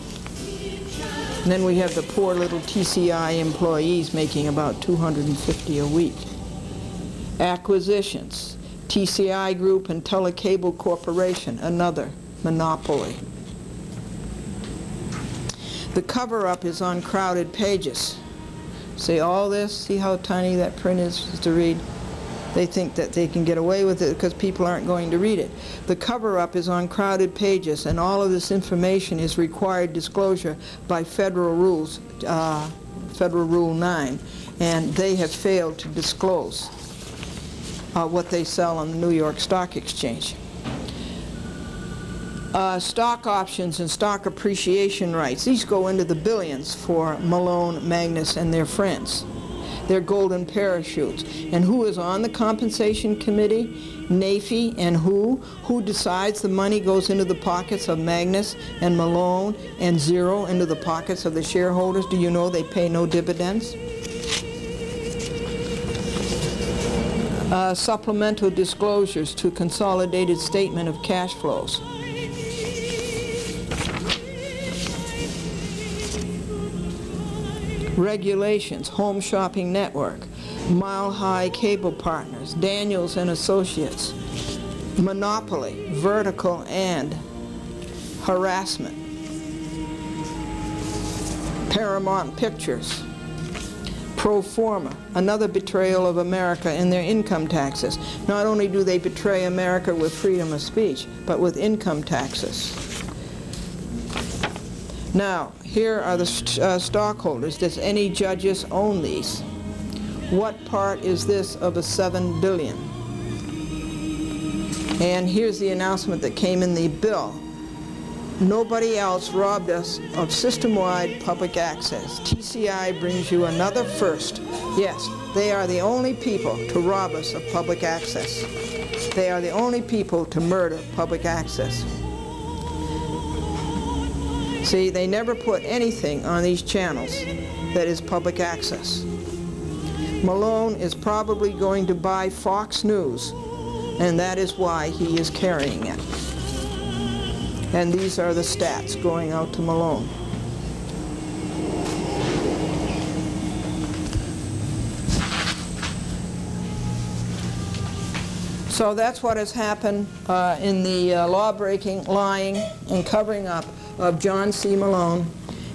Speaker 1: And then we have the poor little TCI employees making about $250 a week. Acquisitions. TCI Group and Telecable Corporation, another monopoly. The cover-up is on crowded pages. See all this? See how tiny that print is to read? They think that they can get away with it because people aren't going to read it. The cover-up is on crowded pages, and all of this information is required disclosure by federal rules, Federal Rule 9, and they have failed to disclose what they sell on the New York Stock Exchange. Stock options and stock appreciation rights. These go into the billions for Malone, Magnus, and their friends. They're golden parachutes. And who is on the compensation committee? NAFI. And who? Who decides the money goes into the pockets of Magnus and Malone and zero into the pockets of the shareholders? Do you know they pay no dividends? Supplemental disclosures to consolidated statement of cash flows. Regulations, Home Shopping Network, Mile High Cable Partners, Daniels and Associates, Monopoly, Vertical and Harassment, Paramount Pictures, Pro Forma, another betrayal of America in their income taxes. Not only do they betray America with freedom of speech, but with income taxes. Now, here are the stockholders. Does any judges own these? What part is this of a $7 billion? And here's the announcement that came in the bill. Nobody else robbed us of system-wide public access. TCI brings you another first. Yes, they are the only people to rob us of public access. They are the only people to murder public access. See, they never put anything on these channels that is public access. Malone is probably going to buy Fox News and that is why he is carrying it. And these are the stats going out to Malone. So that's what has happened in the law-breaking, lying, and covering up of John C. Malone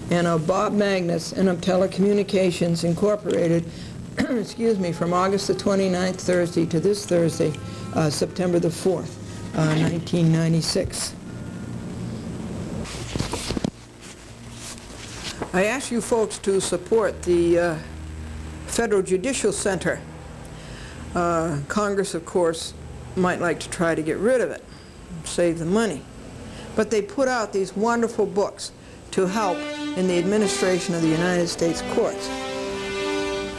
Speaker 1: and of Bob Magnus and of Telecommunications Incorporated, excuse me, from August the 29th, Thursday, to this Thursday, September the 4th, 1996. I ask you folks to support the Federal Judicial Center. Congress, of course, might like to try to get rid of it, save the money. But they put out these wonderful books to help in the administration of the United States courts.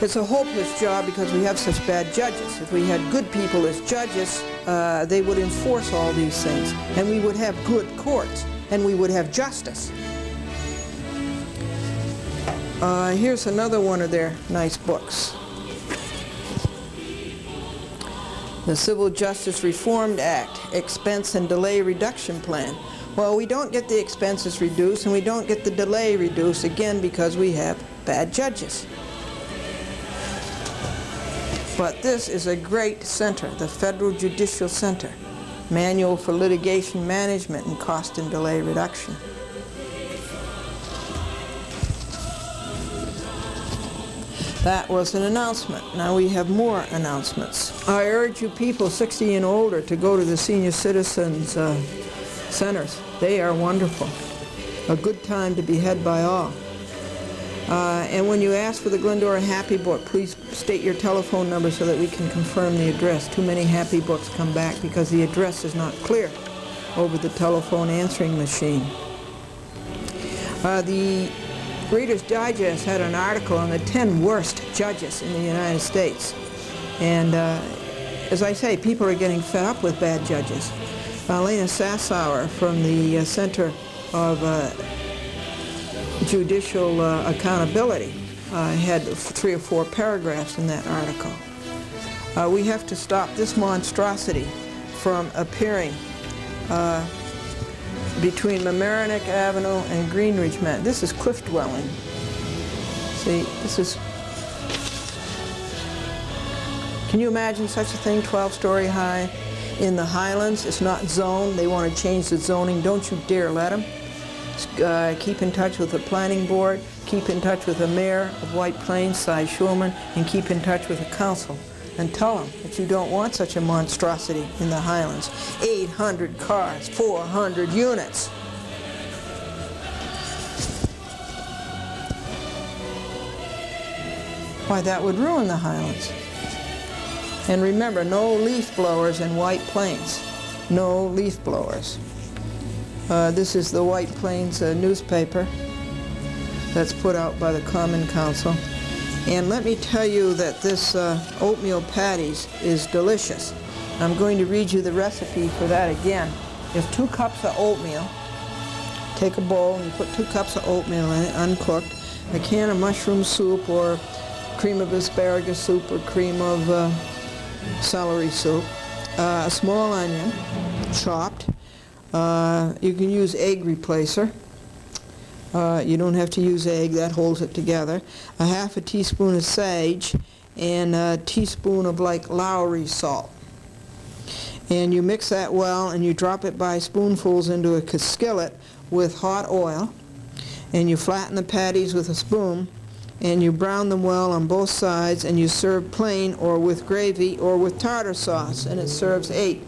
Speaker 1: It's a hopeless job because we have such bad judges. If we had good people as judges, they would enforce all these things, and we would have good courts, and we would have justice. Here's another one of their nice books. The Civil Justice Reform Act, Expense and Delay Reduction Plan. Well, we don't get the expenses reduced and we don't get the delay reduced, again, because we have bad judges. But this is a great center, the Federal Judicial Center, Manual for Litigation Management and Cost and Delay Reduction. That was an announcement. Now we have more announcements. I urge you people 60 and older to go to the senior citizens centers. They are wonderful. A good time to be had by all. And when you ask for the Glendora Happy Book, please state your telephone number so that we can confirm the address. Too many Happy Books come back because the address is not clear over the telephone answering machine. The Reader's Digest had an article on the 10 worst judges in the United States. And as I say, people are getting fed up with bad judges. Lena Sassauer from the Center of Judicial Accountability had 3 or 4 paragraphs in that article. We have to stop this monstrosity from appearing between Mamaroneck Avenue and Greenridge Manor. This is cliff dwelling. See, this is... Can you imagine such a thing, 12-story high? In the Highlands, it's not zoned. They want to change the zoning. Don't you dare let them. Keep in touch with the planning board. Keep in touch with the mayor of White Plains, Cy Schulman, and keep in touch with the council. And tell them that you don't want such a monstrosity in the Highlands. 800 cars, 400 units. Why, that would ruin the Highlands. And remember, no leaf blowers in White Plains. No leaf blowers. This is the White Plains newspaper that's put out by the Common Council. And let me tell you that this oatmeal patties is delicious. I'm going to read you the recipe for that again. You have 2 cups of oatmeal. Take a bowl and you put 2 cups of oatmeal in it, uncooked. A can of mushroom soup or cream of asparagus soup or cream of celery soup. A small onion, chopped. You can use egg replacer. You don't have to use egg, that holds it together. A half a teaspoon of sage and a teaspoon of like Lowry salt. And you mix that well and you drop it by spoonfuls into a skillet with hot oil. And you flatten the patties with a spoon and you brown them well on both sides and you serve plain or with gravy or with tartar sauce, and it serves 8.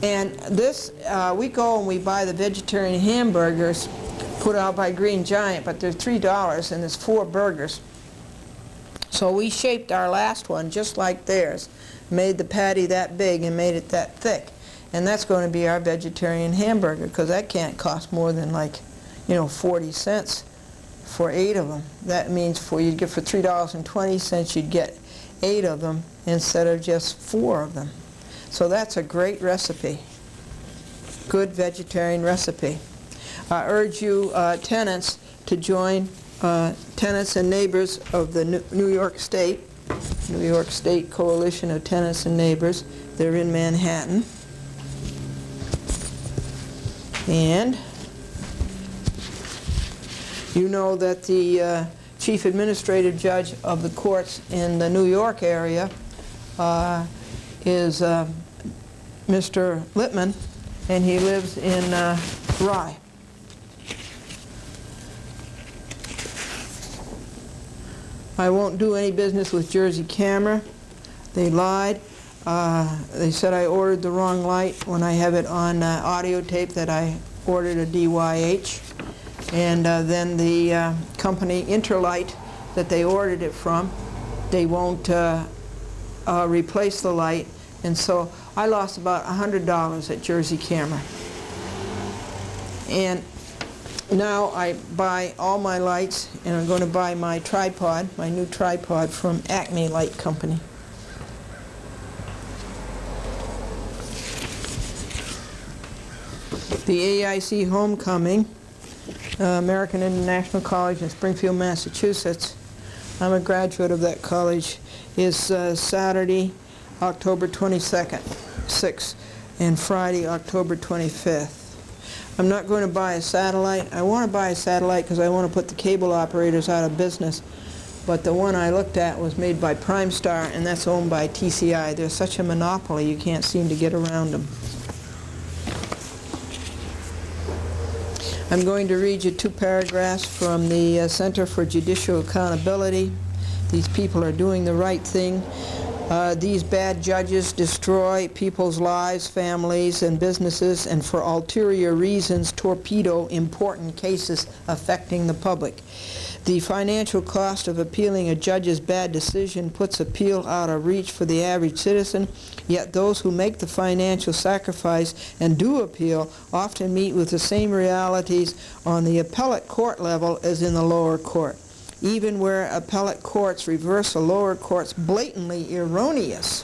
Speaker 1: And this, we go and we buy the vegetarian hamburgers put out by Green Giant, but they're $3 and there's 4 burgers. So we shaped our last one just like theirs, made the patty that big and made it that thick. And that's going to be our vegetarian hamburger, because that can't cost more than like, 40 cents for 8 of them. That means you'd get for $3.20 you'd get 8 of them instead of just 4 of them. So that's a great recipe. Good vegetarian recipe. I urge you tenants to join Tenants and Neighbors of the New York State Coalition of Tenants and Neighbors. They're in Manhattan. And you know that the chief administrative judge of the courts in the New York area is Mr. Lippman, and he lives in Rye. I won't do any business with Jersey Camera. They lied. They said I ordered the wrong light when I have it on audio tape that I ordered a DYH. And then the company Interlight that they ordered it from, they won't replace the light. And so I lost about $100 at Jersey Camera. And now I buy all my lights, and I'm going to buy my tripod, my new tripod from Acme Light Company. The AIC Homecoming, American International College in Springfield, Massachusetts. I'm a graduate of that college. Is Saturday, October 22nd, 6th, and Friday, October 25th. I'm not going to buy a satellite. I want to buy a satellite because I want to put the cable operators out of business. But the one I looked at was made by Primestar, and that's owned by TCI. They're such a monopoly, you can't seem to get around them. I'm going to read you 2 paragraphs from the Center for Judicial Accountability. These people are doing the right thing. These bad judges destroy people's lives, families, and businesses, and for ulterior reasons torpedo important cases affecting the public. The financial cost of appealing a judge's bad decision puts appeal out of reach for the average citizen, yet those who make the financial sacrifice and do appeal often meet with the same realities on the appellate court level as in the lower court. Even where appellate courts reverse a lower court's blatantly erroneous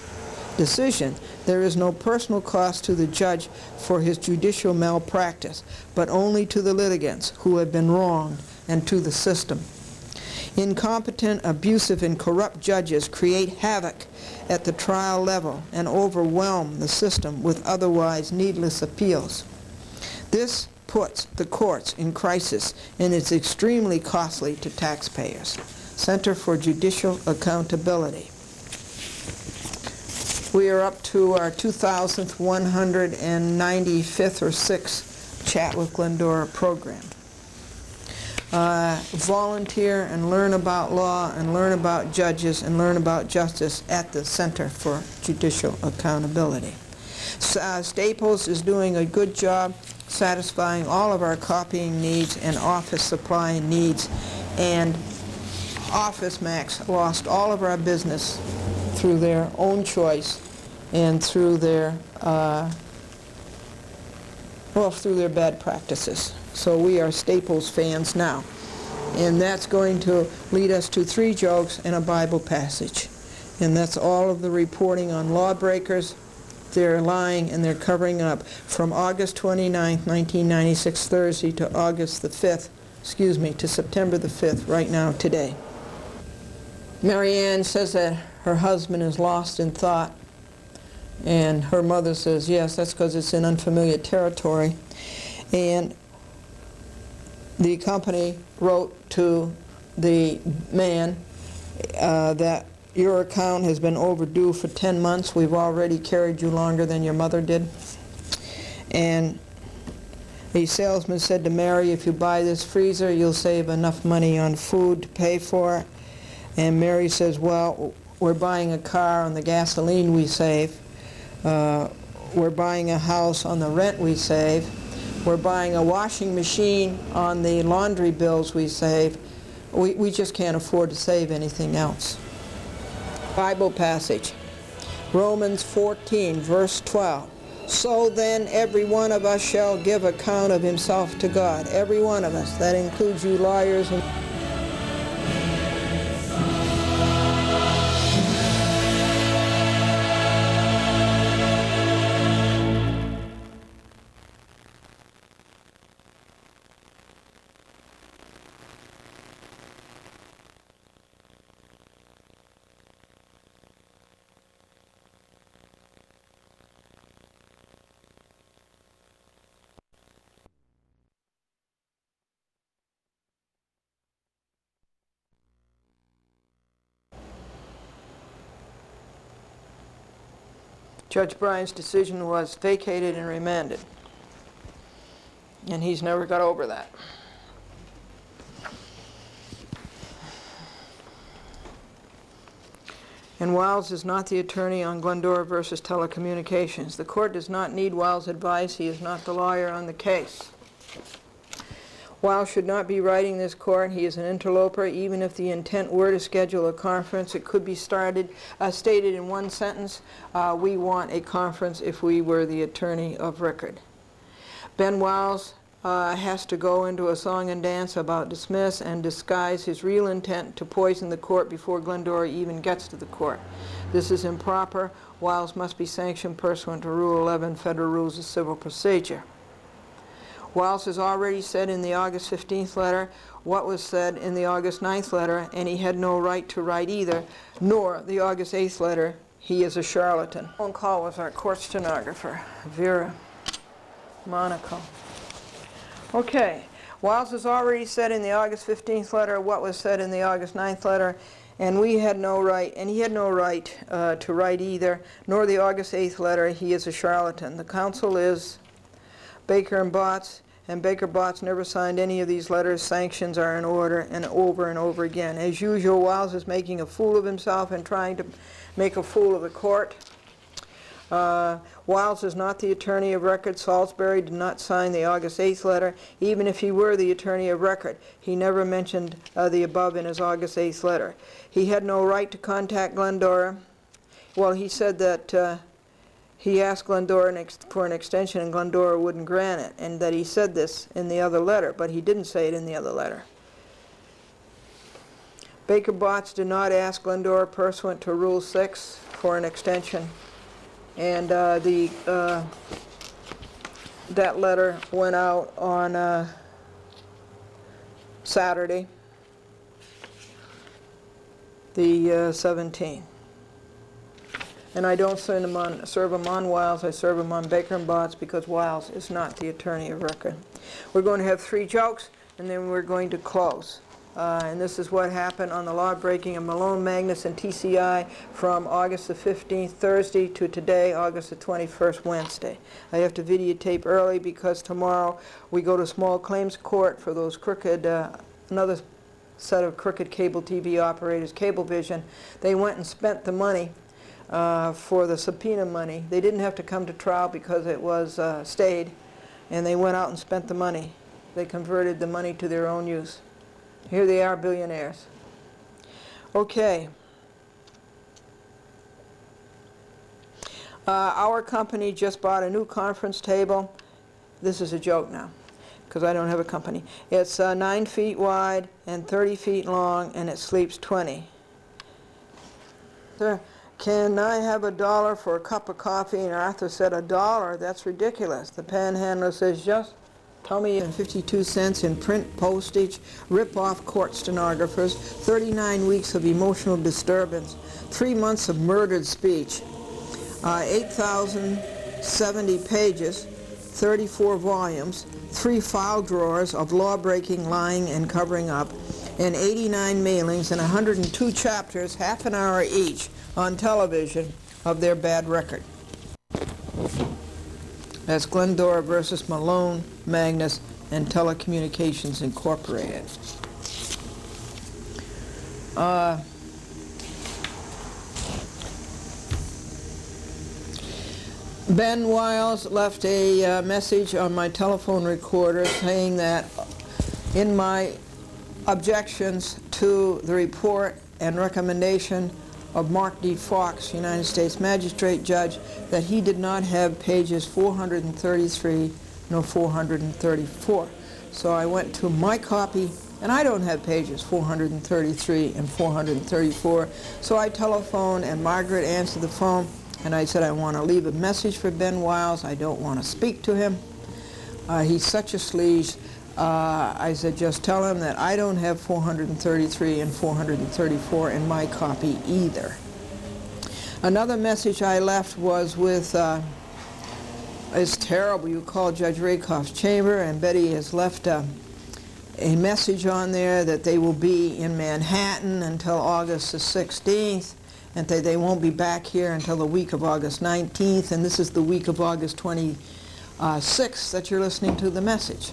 Speaker 1: decision, there is no personal cost to the judge for his judicial malpractice, but only to the litigants who have been wronged and to the system. Incompetent, abusive, and corrupt judges create havoc at the trial level and overwhelm the system with otherwise needless appeals. This puts the courts in crisis, and it's extremely costly to taxpayers. Center for Judicial Accountability. We are up to our 2,195th or 6th Chat with Glendora program. Volunteer and learn about law and learn about judges and learn about justice at the Center for Judicial Accountability. Staples is doing a good job satisfying all of our copying needs and office supply needs, and Office Max lost all of our business through their own choice and through their through their bad practices. So we are Staples fans now, and that's going to lead us to 3 jokes and a Bible passage, and that's all of the reporting on lawbreakers. They're lying and they're covering up from August 29th, 1996, Thursday, to August the 5th, to September the 5th, right now, today. Marianne says that her husband is lost in thought, and her mother says, yes, that's because it's in unfamiliar territory. And the company wrote to the man that your account has been overdue for 10 months. We've already carried you longer than your mother did. And the salesman said to Mary, if you buy this freezer, you'll save enough money on food to pay for it. And Mary says, well, we're buying a car on the gasoline we save. We're buying a house on the rent we save. We're buying a washing machine on the laundry bills we save. We just can't afford to save anything else. Bible passage, Romans 14, verse 12. So then every one of us shall give account of himself to God. Every one of us. That includes you lawyers and Judge Bryan's decision was vacated and remanded. And he's never got over that. And Wiles is not the attorney on Glendora versus Telecommunications. The court does not need Wiles' advice. He is not the lawyer on the case. Wiles should not be writing this court. He is an interloper. Even if the intent were to schedule a conference, it could be stated in one sentence, we want a conference if we were the attorney of record. Ben Wiles has to go into a song and dance about dismiss and disguise his real intent to poison the court before Glendora even gets to the court. This is improper. Wiles must be sanctioned pursuant to Rule 11, Federal Rules of Civil Procedure. Wiles has already said in the August 15th letter what was said in the August 9th letter, and he had no right to write either, nor the August 8th letter. He is a charlatan. Phone call was our court stenographer, Vera Monaco. Okay, Wiles has already said in the August 15th letter what was said in the August 9th letter, and we had no right, and he had no right to write either, nor the August 8th letter. He is a charlatan. The counsel is Baker and Botts, and Baker Botts never signed any of these letters. Sanctions are in order, and over again. As usual, Wiles is making a fool of himself and trying to make a fool of the court. Wiles is not the attorney of record. Salisbury did not sign the August 8th letter. Even if he were the attorney of record, he never mentioned the above in his August 8th letter. He had no right to contact Glendora. Well, he said that he asked Glendora for an extension and Glendora wouldn't grant it, and that he said this in the other letter, but he didn't say it in the other letter. Baker Botts did not ask Glendora pursuant to Rule 6 for an extension, and that letter went out on Saturday, the 17th. And I don't serve him on Wiles, I serve him on Baker and Botts because Wiles is not the attorney of record. We're going to have 3 jokes, and then we're going to close. And this is what happened on the law breaking of Malone, Magnus, and TCI from August the 15th, Thursday, to today, August the 21st, Wednesday. I have to videotape early because tomorrow we go to small claims court for those crooked, another set of crooked cable TV operators, Cablevision. They went and spent the money for the subpoena money. They didn't have to come to trial because it was stayed, and they went out and spent the money. They converted the money to their own use. Here they are, billionaires. Okay. Our company just bought a new conference table. This is a joke now, because I don't have a company. It's 9 feet wide and 30 feet long, and it sleeps 20. Sir, can I have $1 for a cup of coffee? And Arthur said, $1? That's ridiculous. The panhandler says, just tell me, 52 cents in print postage, rip-off court stenographers, 39 weeks of emotional disturbance, 3 months of murdered speech, 8,070 pages, 34 volumes, 3 file drawers of law-breaking, lying, and covering up, and 89 mailings and 102 chapters, half an hour each, on television of their bad record. That's Glendora versus Malone, Magnus, and Telecommunications Incorporated. Ben Wiles left a message on my telephone recorder saying that in my objections to the report and recommendation of Mark D. Fox, United States Magistrate Judge, that he did not have pages 433 nor 434. So I went to my copy, and I don't have pages 433 and 434. So I telephoned, and Margaret answered the phone, and I said, I want to leave a message for Ben Wiles. I don't want to speak to him. He's such a sleaze. I said, just tell him that I don't have 433 and 434 in my copy either. Another message I left was with, it's terrible, you call Judge Rakoff's chamber, and Betty has left a message on there that they will be in Manhattan until August the 16th, and they won't be back here until the week of August 19th, and this is the week of August 26th that you're listening to the message.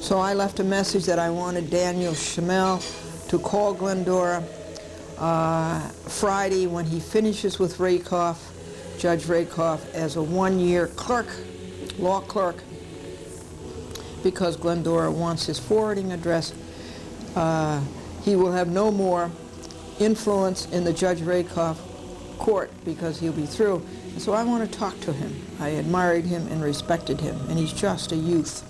Speaker 1: So I left a message that I wanted Daniel Schmel to call Glendora Friday when he finishes with Rakoff, Judge Rakoff, as a one-year clerk, law clerk, because Glendora wants his forwarding address. He will have no more influence in the Judge Rakoff court because he'll be through. And so I want to talk to him. I admired him and respected him, and he's just a youth,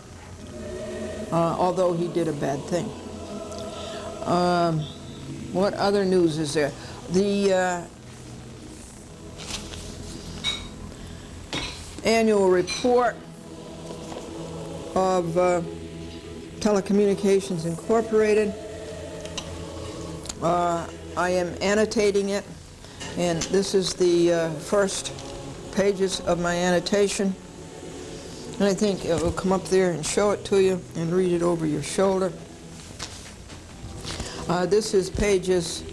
Speaker 1: although he did a bad thing. What other news is there? The annual report of Telecommunications Incorporated. I am annotating it, and this is the first pages of my annotation. And I think it will come up there and show it to you and read it over your shoulder. This is pages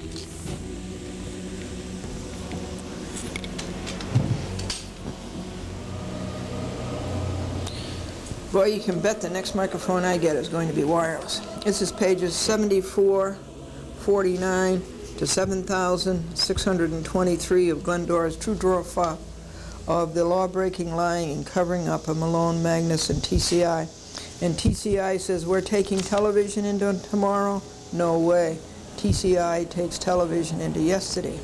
Speaker 1: Boy, you can bet the next microphone I get is going to be wireless. This is pages 7449 to 7623 of Glendora's True Draw File of the law-breaking, lying, and covering up of Malone, Magnus, and TCI. And TCI says, we're taking television into tomorrow? No way. TCI takes television into yesterday.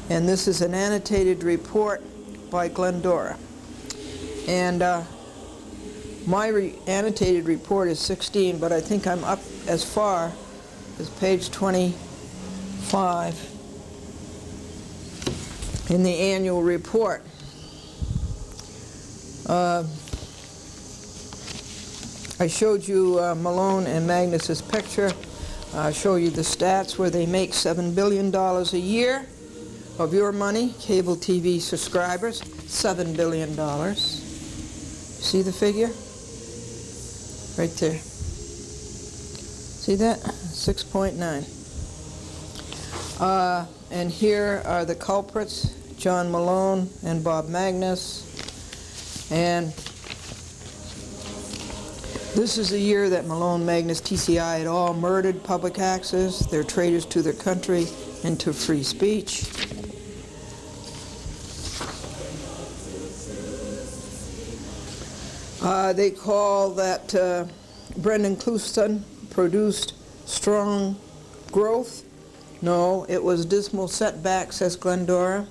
Speaker 1: And this is an annotated report by Glendora. And my annotated report is 16, but I think I'm up as far as page 25 in the annual report. I showed you Malone and Magnus's picture. I show you the stats where they make $7 billion a year of your money, cable TV subscribers, $7 billion. See the figure? Right there. See that? 6.9. And here are the culprits, John Malone and Bob Magnus. And this is the year that Malone, Magnus, TCI had all murdered public access. They're traitors to their country and to free speech. They call that Brendan Clouston produced strong growth. No, it was dismal setbacks, says Glendora.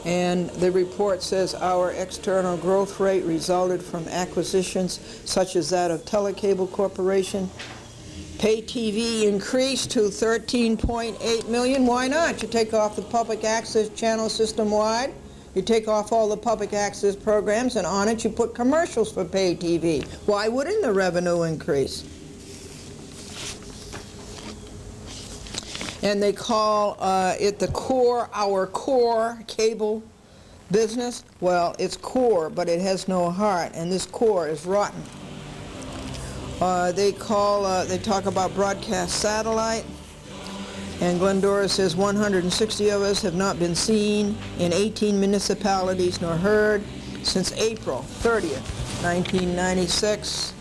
Speaker 1: And the report says our external growth rate resulted from acquisitions such as that of Telecable Corporation. Pay TV increased to 13.8 million. Why not? You take off the public access channel system-wide. You take off all the public access programs, and on it you put commercials for pay TV. Why wouldn't the revenue increase? And they call it the core, our core cable business. Well, it's core, but it has no heart, and this core is rotten. They talk about broadcast satellite, and Glendora says 160 of us have not been seen in 18 municipalities nor heard since April 30th, 1996.